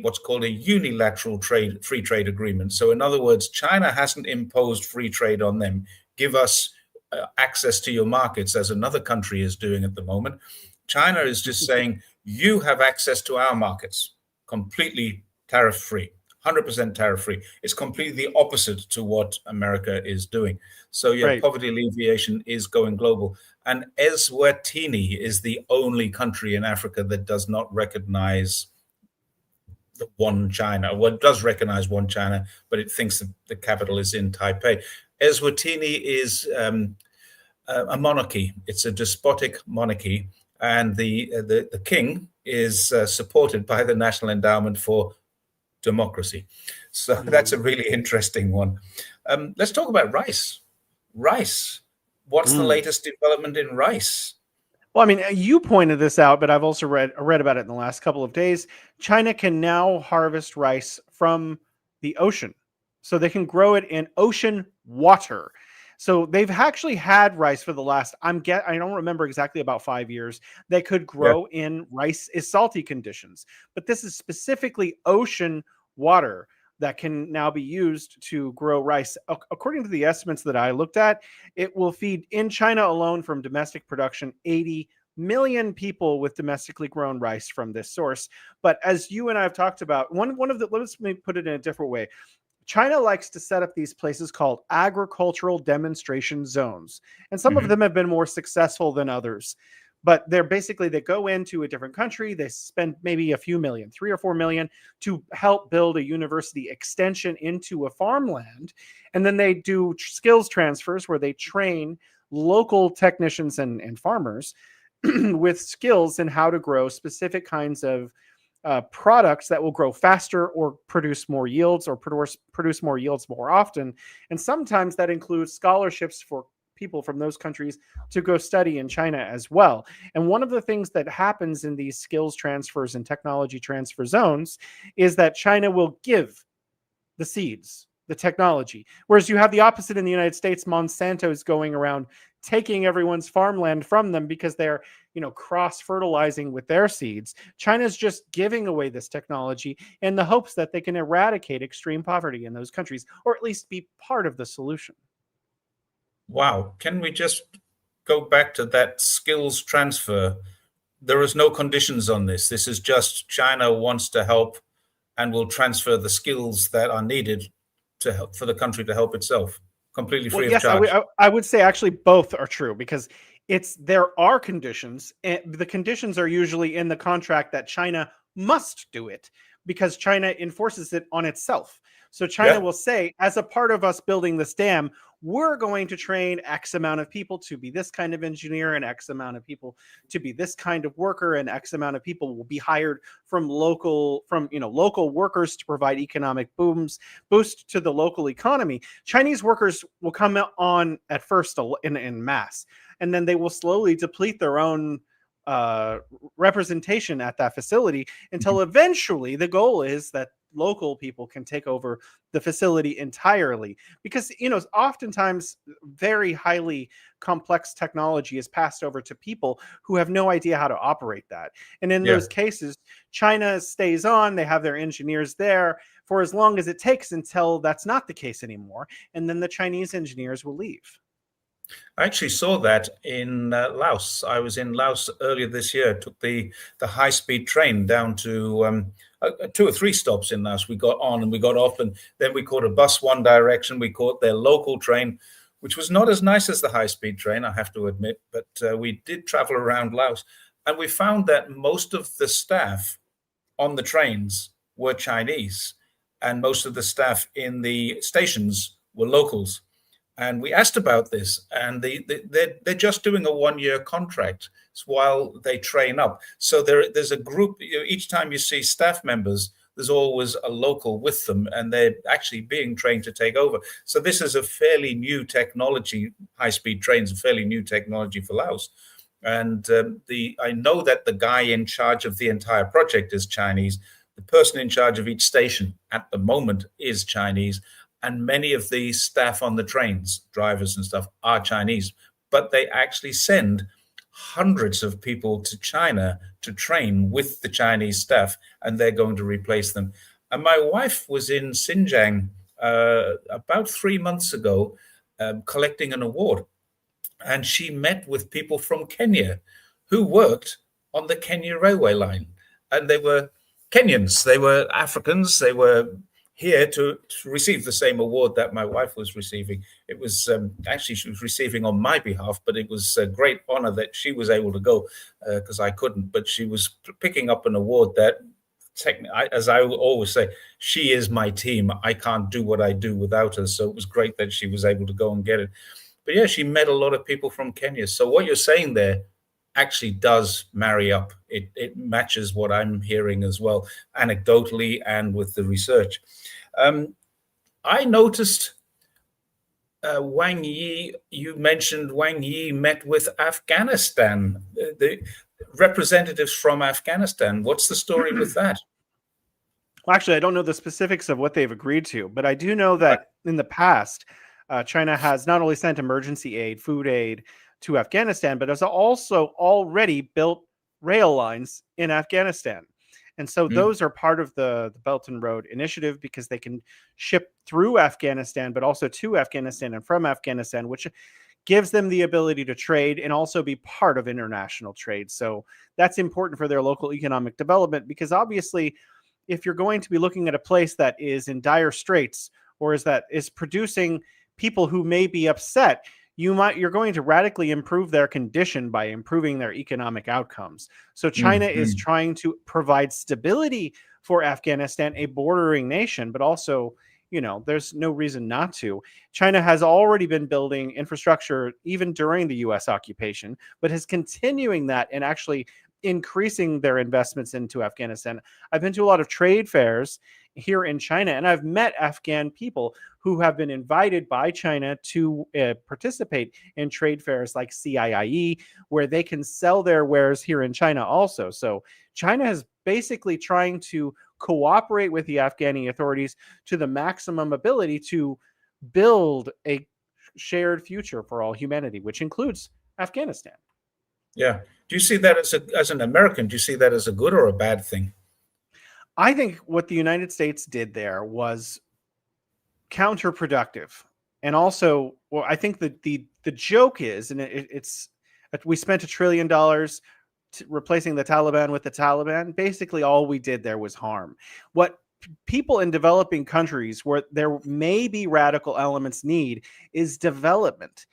A: what's called a unilateral free trade agreement. So in other words, China hasn't imposed free trade on them. Give us access to your markets, as another country is doing at the moment. China is just saying, you have access to our markets, completely tariff-free, 100% tariff-free. It's completely the opposite to what America is doing. So yeah, right. Poverty alleviation is going global. And Eswatini is the only country in Africa that does not recognize the one China. Well, it does recognize one China, but it thinks that the capital is in Taipei. Eswatini is a monarchy. It's a despotic monarchy, and the king is supported by the National Endowment for Democracy. So that's a really interesting one. Let's talk about rice. Rice. What's the latest development in rice?
B: Well, I mean, you pointed this out, but I've also read about it in the last couple of days. China can now harvest rice from the ocean. So they can grow it in ocean water. So they've actually had rice for the last, I don't remember exactly, about 5 years. They could grow in rice is salty conditions. But this is specifically ocean water that can now be used to grow rice. According to the estimates that I looked at, it will feed in China alone from domestic production 80 million people with domestically grown rice from this source. But as you and I have talked about, one of the, let's put it in a different way. China likes to set up these places called agricultural demonstration zones. And some of them have been more successful than others. But they're basically, they go into a different country, they spend maybe a few million, 3 or 4 million, to help build a university extension into a farmland. And then they do skills transfers where they train local technicians and farmers with skills in how to grow specific kinds of products that will grow faster or produce more yields or produce more yields more often. And sometimes that includes scholarships for people from those countries to go study in China as well. And one of the things that happens in these skills transfers and technology transfer zones is that China will give the seeds, the technology. Whereas you have the opposite in the United States. Monsanto is going around taking everyone's farmland from them because they're, cross-fertilizing with their seeds. China's just giving away this technology in the hopes that they can eradicate extreme poverty in those countries, or at least be part of the solution.
A: Wow. Can we just go back to that skills transfer? There is no conditions on this. This is just China wants to help and will transfer the skills that are needed to help for the country to help itself, completely free of charge.
B: I would say actually both are true, because there are conditions, and the conditions are usually in the contract that China must do it because China enforces it on itself. So China will say, as a part of us building this dam, we're going to train X amount of people to be this kind of engineer and X amount of people to be this kind of worker, and X amount of people will be hired from local workers to provide economic boost to the local economy. Chinese workers will come on at first in mass, and then they will slowly deplete their own representation at that facility until eventually the goal is that local people can take over the facility entirely, because oftentimes very highly complex technology is passed over to people who have no idea how to operate that. And in those cases, China stays on, they have their engineers there for as long as it takes until that's not the case anymore, and then the Chinese engineers will leave.
A: I actually saw that in Laos. I was in Laos earlier this year, took the high-speed train down to 2 or 3 stops in Laos. We got on and we got off, and then we caught a bus one direction. We caught their local train, which was not as nice as the high-speed train, I have to admit, but we did travel around Laos. And we found that most of the staff on the trains were Chinese, and most of the staff in the stations were locals. And we asked about this, and they're just doing a 1-year contract while they train up. So there's a group, each time you see staff members, there's always a local with them, and they're actually being trained to take over. So this is a fairly new technology. High-speed trains, a fairly new technology for Laos. And I know that the guy in charge of the entire project is Chinese. The person in charge of each station at the moment is Chinese. And many of the staff on the trains, drivers and stuff, are Chinese. but they actually send hundreds of people to China to train with the Chinese staff, and they're going to replace them. And my wife was in Xinjiang about 3 months ago, collecting an award. And she met with people from Kenya who worked on the Kenya railway line. And they were Kenyans, they were Africans, they were here to receive the same award that my wife was receiving. It was actually, she was receiving on my behalf, but it was a great honor that she was able to go because I couldn't. But she was picking up an award that, as I always say, she is my team. I can't do what I do without her. So it was great that she was able to go and get it. But yeah, she met a lot of people from Kenya. So what you're saying there actually does marry up. It matches what I'm hearing as well, anecdotally and with the research. I noticed Wang Yi, you mentioned Wang Yi met with Afghanistan, the representatives from Afghanistan. What's the story with that?
B: Well, actually, I don't know the specifics of what they've agreed to, but I do know that in the past, China has not only sent emergency aid, food aid to Afghanistan, but has also already built rail lines in Afghanistan. And so those are part of the Belt and Road Initiative because they can ship through Afghanistan, but also to Afghanistan and from Afghanistan, which gives them the ability to trade and also be part of international trade. So that's important for their local economic development because obviously, if you're going to be looking at a place that is in dire straits or is producing people who may be upset, you're going to radically improve their condition by improving their economic outcomes. So China is trying to provide stability for Afghanistan, a bordering nation, but also, there's no reason not to. China has already been building infrastructure even during the US occupation, but is continuing that and actually increasing their investments into Afghanistan. I've been to a lot of trade fairs here in China, and I've met Afghan people who have been invited by China to participate in trade fairs like CIIE, where they can sell their wares here in China also. So China is basically trying to cooperate with the Afghani authorities to the maximum ability to build a shared future for all humanity, which includes Afghanistan.
A: Yeah. Do you see that as an American, do you see that as a good or a bad thing?
B: I think what the United States did there was counterproductive. And also, well, I think that the joke is, and it's we spent $1 trillion replacing the Taliban with the Taliban. Basically, all we did there was harm. What people in developing countries where there may be radical elements need is development.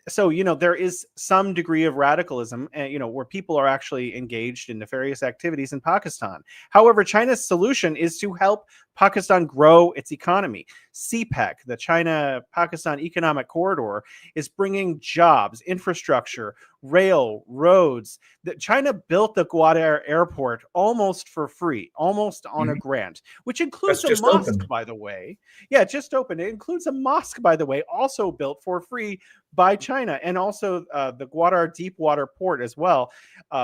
B: So, there is some degree of radicalism, where people are actually engaged in nefarious activities in Pakistan. However, China's solution is to help Pakistan grow its economy. CPEC, the China-Pakistan Economic Corridor, is bringing jobs, infrastructure, rail, roads. China built the Gwadar airport almost for free, almost on a grant, which includes a mosque, by the way. Yeah, it just opened. It includes a mosque, by the way, also built for free by China, and also the Gwadar deep water port as well,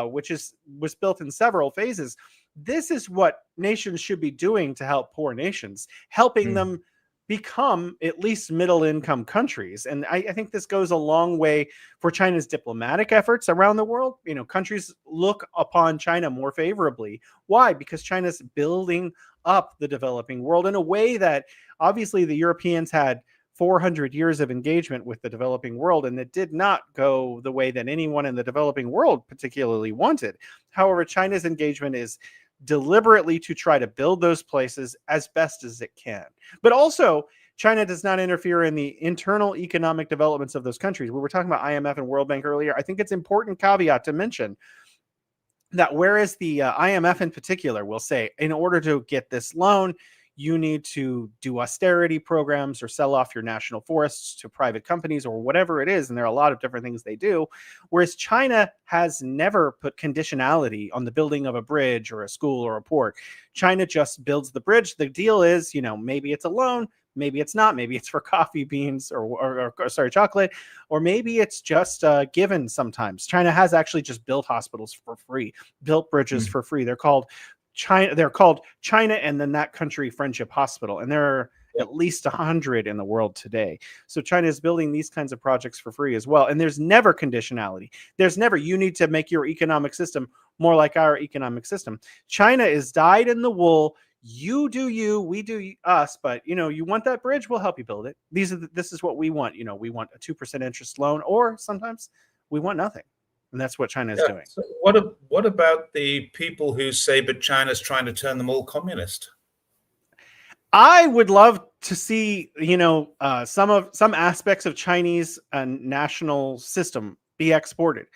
B: which was built in several phases. This is what nations should be doing to help poor nations, helping them become at least middle-income countries. And I think this goes a long way for China's diplomatic efforts around the world. Countries look upon China more favorably. Why? Because China's building up the developing world in a way that obviously the Europeans had 400 years of engagement with the developing world, and it did not go the way that anyone in the developing world particularly wanted. However, China's engagement is deliberately to try to build those places as best as it can. But also, China does not interfere in the internal economic developments of those countries. We were talking about IMF and World Bank earlier. I think it's an important caveat to mention that whereas the IMF in particular will say, in order to get this loan, you need to do austerity programs or sell off your national forests to private companies or whatever it is. And there are a lot of different things they do. Whereas China has never put conditionality on the building of a bridge or a school or a port. China just builds the bridge. The deal is, maybe it's a loan, maybe it's not. Maybe it's for coffee beans or chocolate, or maybe it's just given sometimes. China has actually just built hospitals for free, built bridges for free. They're called China and then that country friendship hospital. And there are at least 100 in the world today. So China is building these kinds of projects for free as well. And there's never conditionality. There's never, you need to make your economic system more like our economic system. China is dyed in the wool. You do you, we do us, but you want that bridge, we'll help you build it. This is what we want. We want a 2% interest loan, or sometimes we want nothing. And that's what China is doing.
A: So what about the people who say, but China's trying to turn them all communist?
B: I would love to see, some aspects of Chinese national system be exported.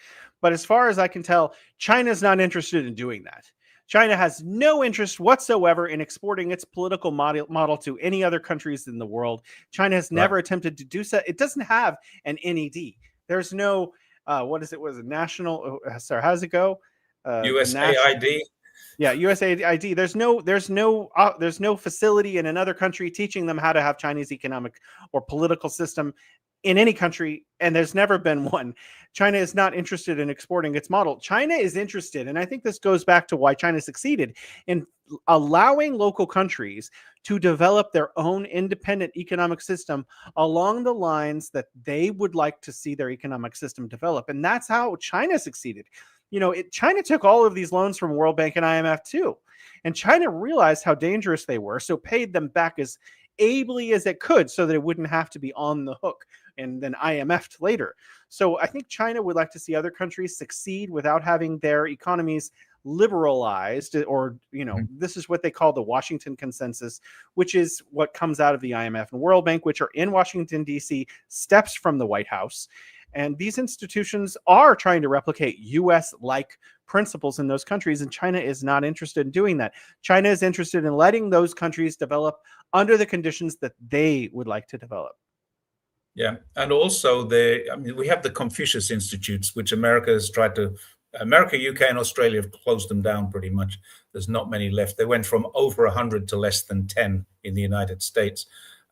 B: But as far as I can tell, China's not interested in doing that. China has no interest whatsoever in exporting its political model to any other countries in the world. China has never attempted to do so. It doesn't have an NED. There's no, was it national? Sorry, how does it go?
A: USAID.
B: Yeah, USAID. There's no facility in another country teaching them how to have Chinese economic or political system in any country, and there's never been one. China is not interested in exporting its model. China is interested, and I think this goes back to why China succeeded in allowing local countries to develop their own independent economic system along the lines that they would like to see their economic system develop. And that's how China succeeded. China took all of these loans from World Bank and IMF too. And China realized how dangerous they were, so paid them back as ably as it could so that it wouldn't have to be on the hook and then IMF'd later. So I think China would like to see other countries succeed without having their economies liberalized, or, this is what they call the Washington Consensus, which is what comes out of the IMF and World Bank, which are in Washington, D.C., steps from the White House. And these institutions are trying to replicate US-like principles in those countries, and China is not interested in doing that. China is interested in letting those countries develop under the conditions that they would like to develop.
A: Yeah, and also we have the Confucius Institutes, which America, UK, and Australia have closed them down pretty much. There's not many left. They went from over 100 to less than 10 in the United States.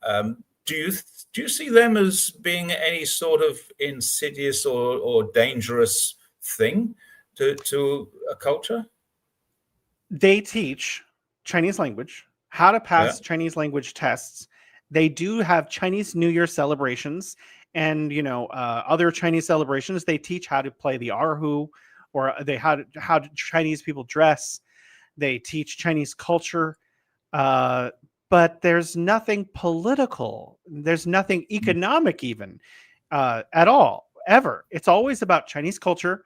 A: Do you see them as being any sort of insidious or dangerous thing to a culture?
B: They teach Chinese language, how to pass Chinese language tests. They do have Chinese New Year celebrations and, other Chinese celebrations. They teach how to play the erhu, or how Chinese people dress. They teach Chinese culture, but there's nothing political. There's nothing economic even at all, ever. It's always about Chinese culture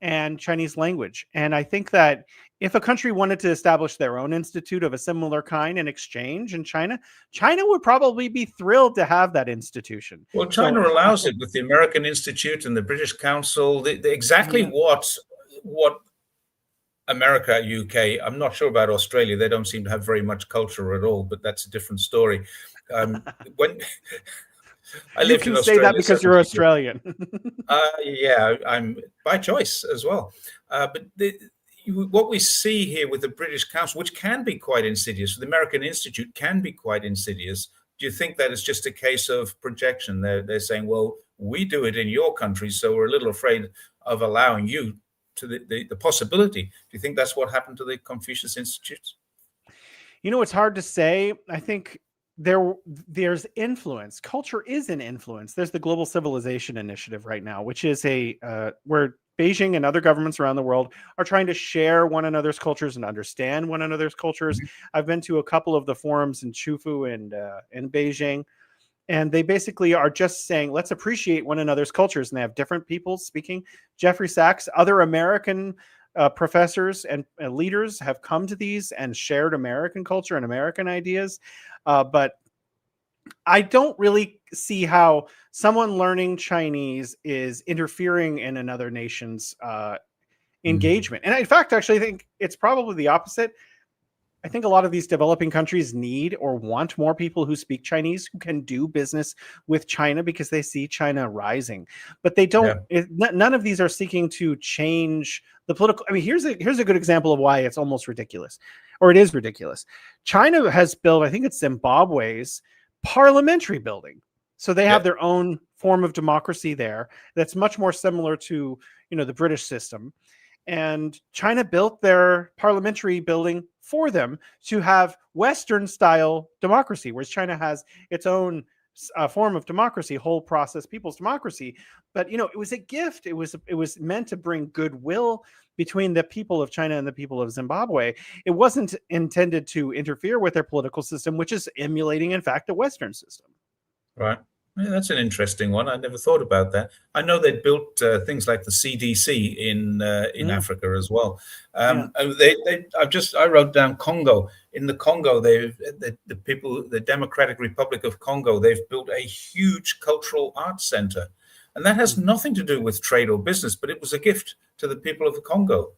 B: and Chinese language. And I think that if a country wanted to establish their own institute of a similar kind in exchange in China would probably be thrilled to have that institution.
A: Well, China allows it with the American Institute and the British Council. Exactly what America, UK, I'm not sure about Australia. They don't seem to have very much culture at all, but that's a different story. When I lived in Australia,
B: say that because you're Australian.
A: Yeah, I'm by choice as well. But what we see here with the British Council, which can be quite insidious, the American Institute can be quite insidious. Do you think that is just a case of projection? They're saying, well, we do it in your country, so we're a little afraid of allowing you to the possibility. Do you think that's what happened to the Confucius Institutes?
B: It's hard to say. I think there's influence. Culture is an influence. There's the Global Civilization Initiative right now, which is where Beijing and other governments around the world are trying to share one another's cultures and understand one another's cultures. I've been to a couple of the forums in Chufu and in Beijing, and they basically are just saying, let's appreciate one another's cultures. And they have different people speaking. Jeffrey Sachs, other American professors and leaders have come to these and shared American culture and American ideas. But I don't really see how someone learning Chinese is interfering in another nation's engagement. And in fact, actually, I think it's probably the opposite. I think a lot of these developing countries need or want more people who speak Chinese who can do business with China because they see China rising. But they don't. None of these are seeking to change the political. I mean, here's a good example of why it's almost ridiculous, or it is ridiculous. China has built, I think it's Zimbabwe's parliamentary building. So they have their own form of democracy there that's much more similar to, the British system. And China built their parliamentary building for them to have Western style democracy, whereas China has its own form of democracy, whole process people's democracy. But it was a gift. It was meant to bring goodwill between the people of China and the people of Zimbabwe. It wasn't intended to interfere with their political system, which is emulating, in fact, the Western system.
A: Right. Yeah, that's an interesting one. I never thought about that. I know they built things like the CDC in Africa as well. I wrote down Congo. In the Congo, the Democratic Republic of Congo, they've built a huge cultural arts center, and that has nothing to do with trade or business, but it was a gift to the people of the Congo.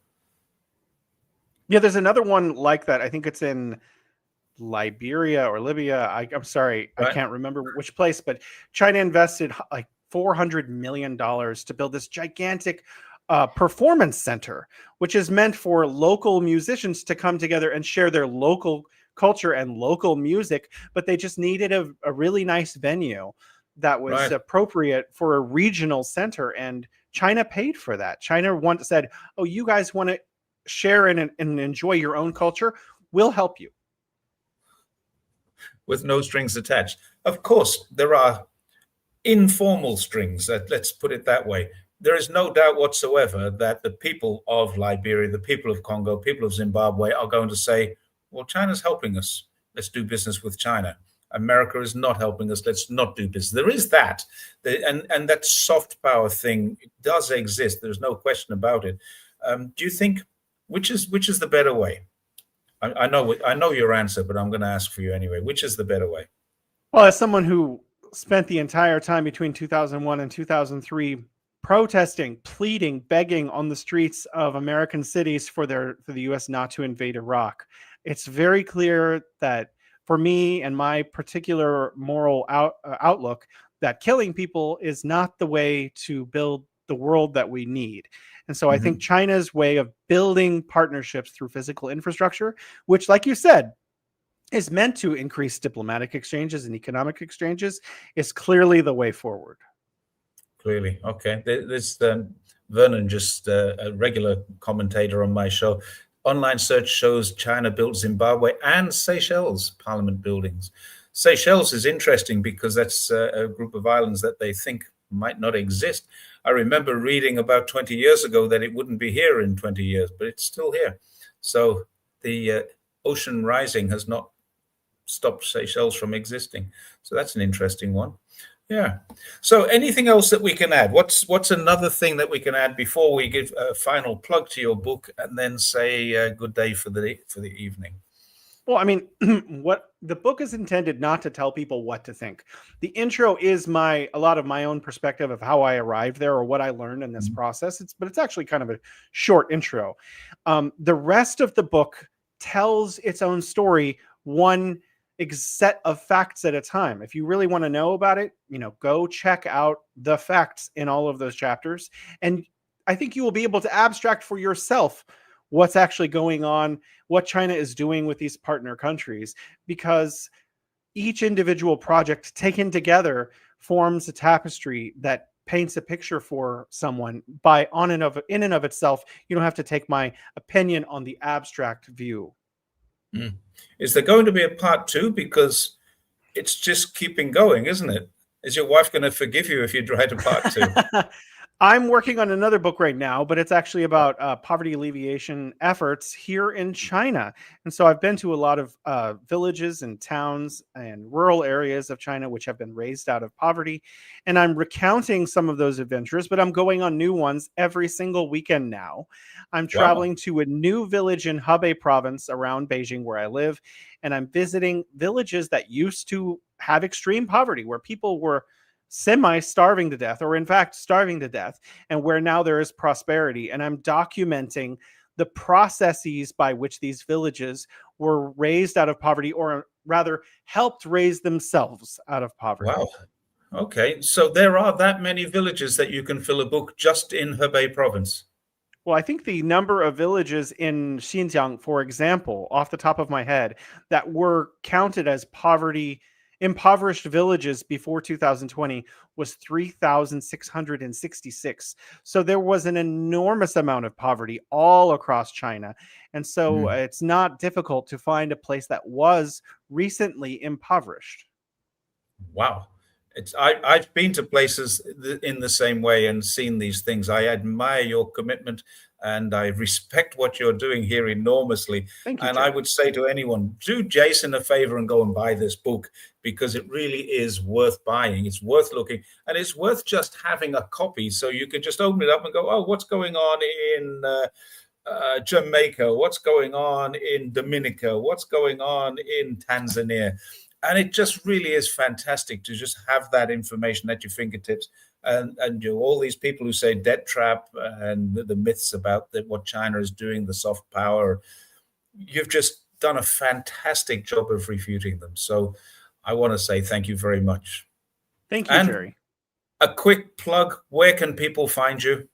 B: Yeah, there's another one like that. I think it's in Liberia or Libya. I'm sorry, right. I can't remember which place, but China invested like $400 million to build this gigantic performance center, which is meant for local musicians to come together and share their local culture and local music. But they just needed a really nice venue that was appropriate for a regional center. And China paid for that. China once said, oh, you guys want to share and enjoy your own culture? We'll help you.
A: With no strings attached. Of course, there are informal strings, let's put it that way. There is no doubt whatsoever that the people of Liberia, the people of Congo, people of Zimbabwe are going to say, well, China's helping us. Let's do business with China. America is not helping us. Let's not do business. There is that. And that soft power thing does exist. There's no question about it. Do you think, which is the better way? I know your answer, but I'm going to ask for you anyway. Which is the better way?
B: Well, as someone who spent the entire time between 2001 and 2003 protesting, pleading, begging on the streets of American cities for the U.S. not to invade Iraq, it's very clear that for me and my particular moral outlook, that killing people is not the way to build the world that we need. And so I think China's way of building partnerships through physical infrastructure, which, like you said, is meant to increase diplomatic exchanges and economic exchanges, is clearly the way forward.
A: Clearly. Okay. There's Vernon, just a regular commentator on my show. Online search shows China built Zimbabwe and Seychelles parliament buildings. Seychelles is interesting because that's a group of islands that they think might not exist. I remember reading about 20 years ago that it wouldn't be here in 20 years, but it's still here. So the ocean rising has not stopped Seychelles from existing. So that's an interesting one. Yeah. So anything else that we can add? What's another thing that we can add before we give a final plug to your book and then say good day for the evening?
B: Well, I mean, what the book is intended not to tell people what to think. The intro is a lot of my own perspective of how I arrived there or what I learned in this process. But it's actually kind of a short intro. The rest of the book tells its own story, one set of facts at a time. If you really want to know about it, go check out the facts in all of those chapters. And I think you will be able to abstract for yourself what's actually going on, what China is doing with these partner countries, because each individual project taken together forms a tapestry that paints a picture for someone in and of itself. You don't have to take my opinion on the abstract view.
A: Is there going to be a part 2? Because it's just keeping going, isn't it? Is your wife going to forgive you if you write a part 2?
B: I'm working on another book right now, but it's actually about poverty alleviation efforts here in China. And so I've been to a lot of villages and towns and rural areas of China which have been raised out of poverty. And I'm recounting some of those adventures, but I'm going on new ones every single weekend now. I'm traveling to a new village in Hebei province around Beijing where I live. And I'm visiting villages that used to have extreme poverty, where people were semi-starving to death, or in fact starving to death, and where now there is prosperity. And I'm documenting the processes by which these villages were raised out of poverty, or rather helped raise themselves out of poverty.
A: Wow. Okay. So there are that many villages that you can fill a book just in Hebei province.
B: Well, I think the number of villages in Xinjiang, for example, off the top of my head, that were counted as poverty impoverished villages before 2020 was 3,666. So there was an enormous amount of poverty all across China. And so it's not difficult to find a place that was recently impoverished.
A: Wow. I've been to places in the same way and seen these things. I admire your commitment and I respect what you're doing here enormously.
B: Thank you,
A: And
B: Jerry.
A: I would say to anyone, do Jason a favor and go and buy this book, because it really is worth buying. It's worth looking, and it's worth just having a copy so you can just open it up and go, oh, what's going on in Jamaica? What's going on in Dominica? What's going on in Tanzania? And it just really is fantastic to just have that information at your fingertips. And you know, all these people who say debt trap and the myths about what China is doing, the soft power, you've just done a fantastic job of refuting them. So I want to say thank you very much.
B: Thank you, Jerry.
A: A quick plug, where can people find you?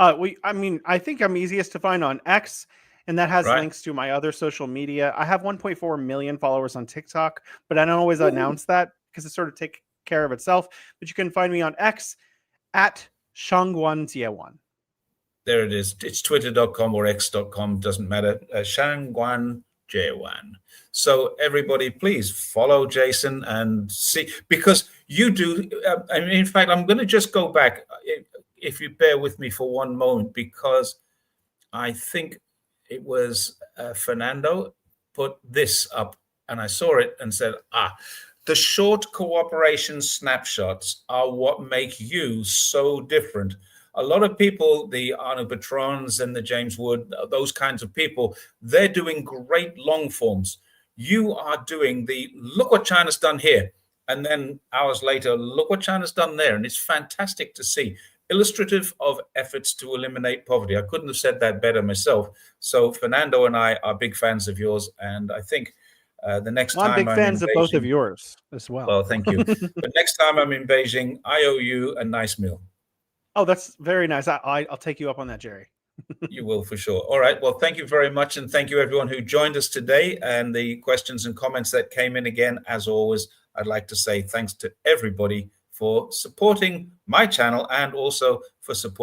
B: I think I'm easiest to find on X, and that has links to my other social media. I have 1.4 million followers on TikTok, but I don't always announce that because it sort of takes care of itself. But you can find me on X at Shangguanjiewan.
A: There it is. It's twitter.com or x.com, doesn't matter. Shangguanjiewan. So everybody, please follow Jason and see, because you do. In fact, I'm going to just go back, if you bear with me for one moment, because I think it was Fernando put this up and I saw it and said, the short cooperation snapshots are what make you so different. A lot of people, the Arno Bertrands and the James Wood, those kinds of people, they're doing great long forms. You are doing the, look what China's done here. And then hours later, look what China's done there. And it's fantastic to see. Illustrative of efforts to eliminate poverty. I couldn't have said that better myself. So Fernando and I are big fans of yours. And I think the next time
B: I'm big fans of both of yours as well.
A: Well, thank you. But next time I'm in Beijing, I owe you a nice meal.
B: Oh, that's very nice. I'll take you up on that, Jerry.
A: You will, for sure. All right. Well, thank you very much. And thank you, everyone who joined us today, and the questions and comments that came in again. As always, I'd like to say thanks to everybody for supporting my channel and also for supporting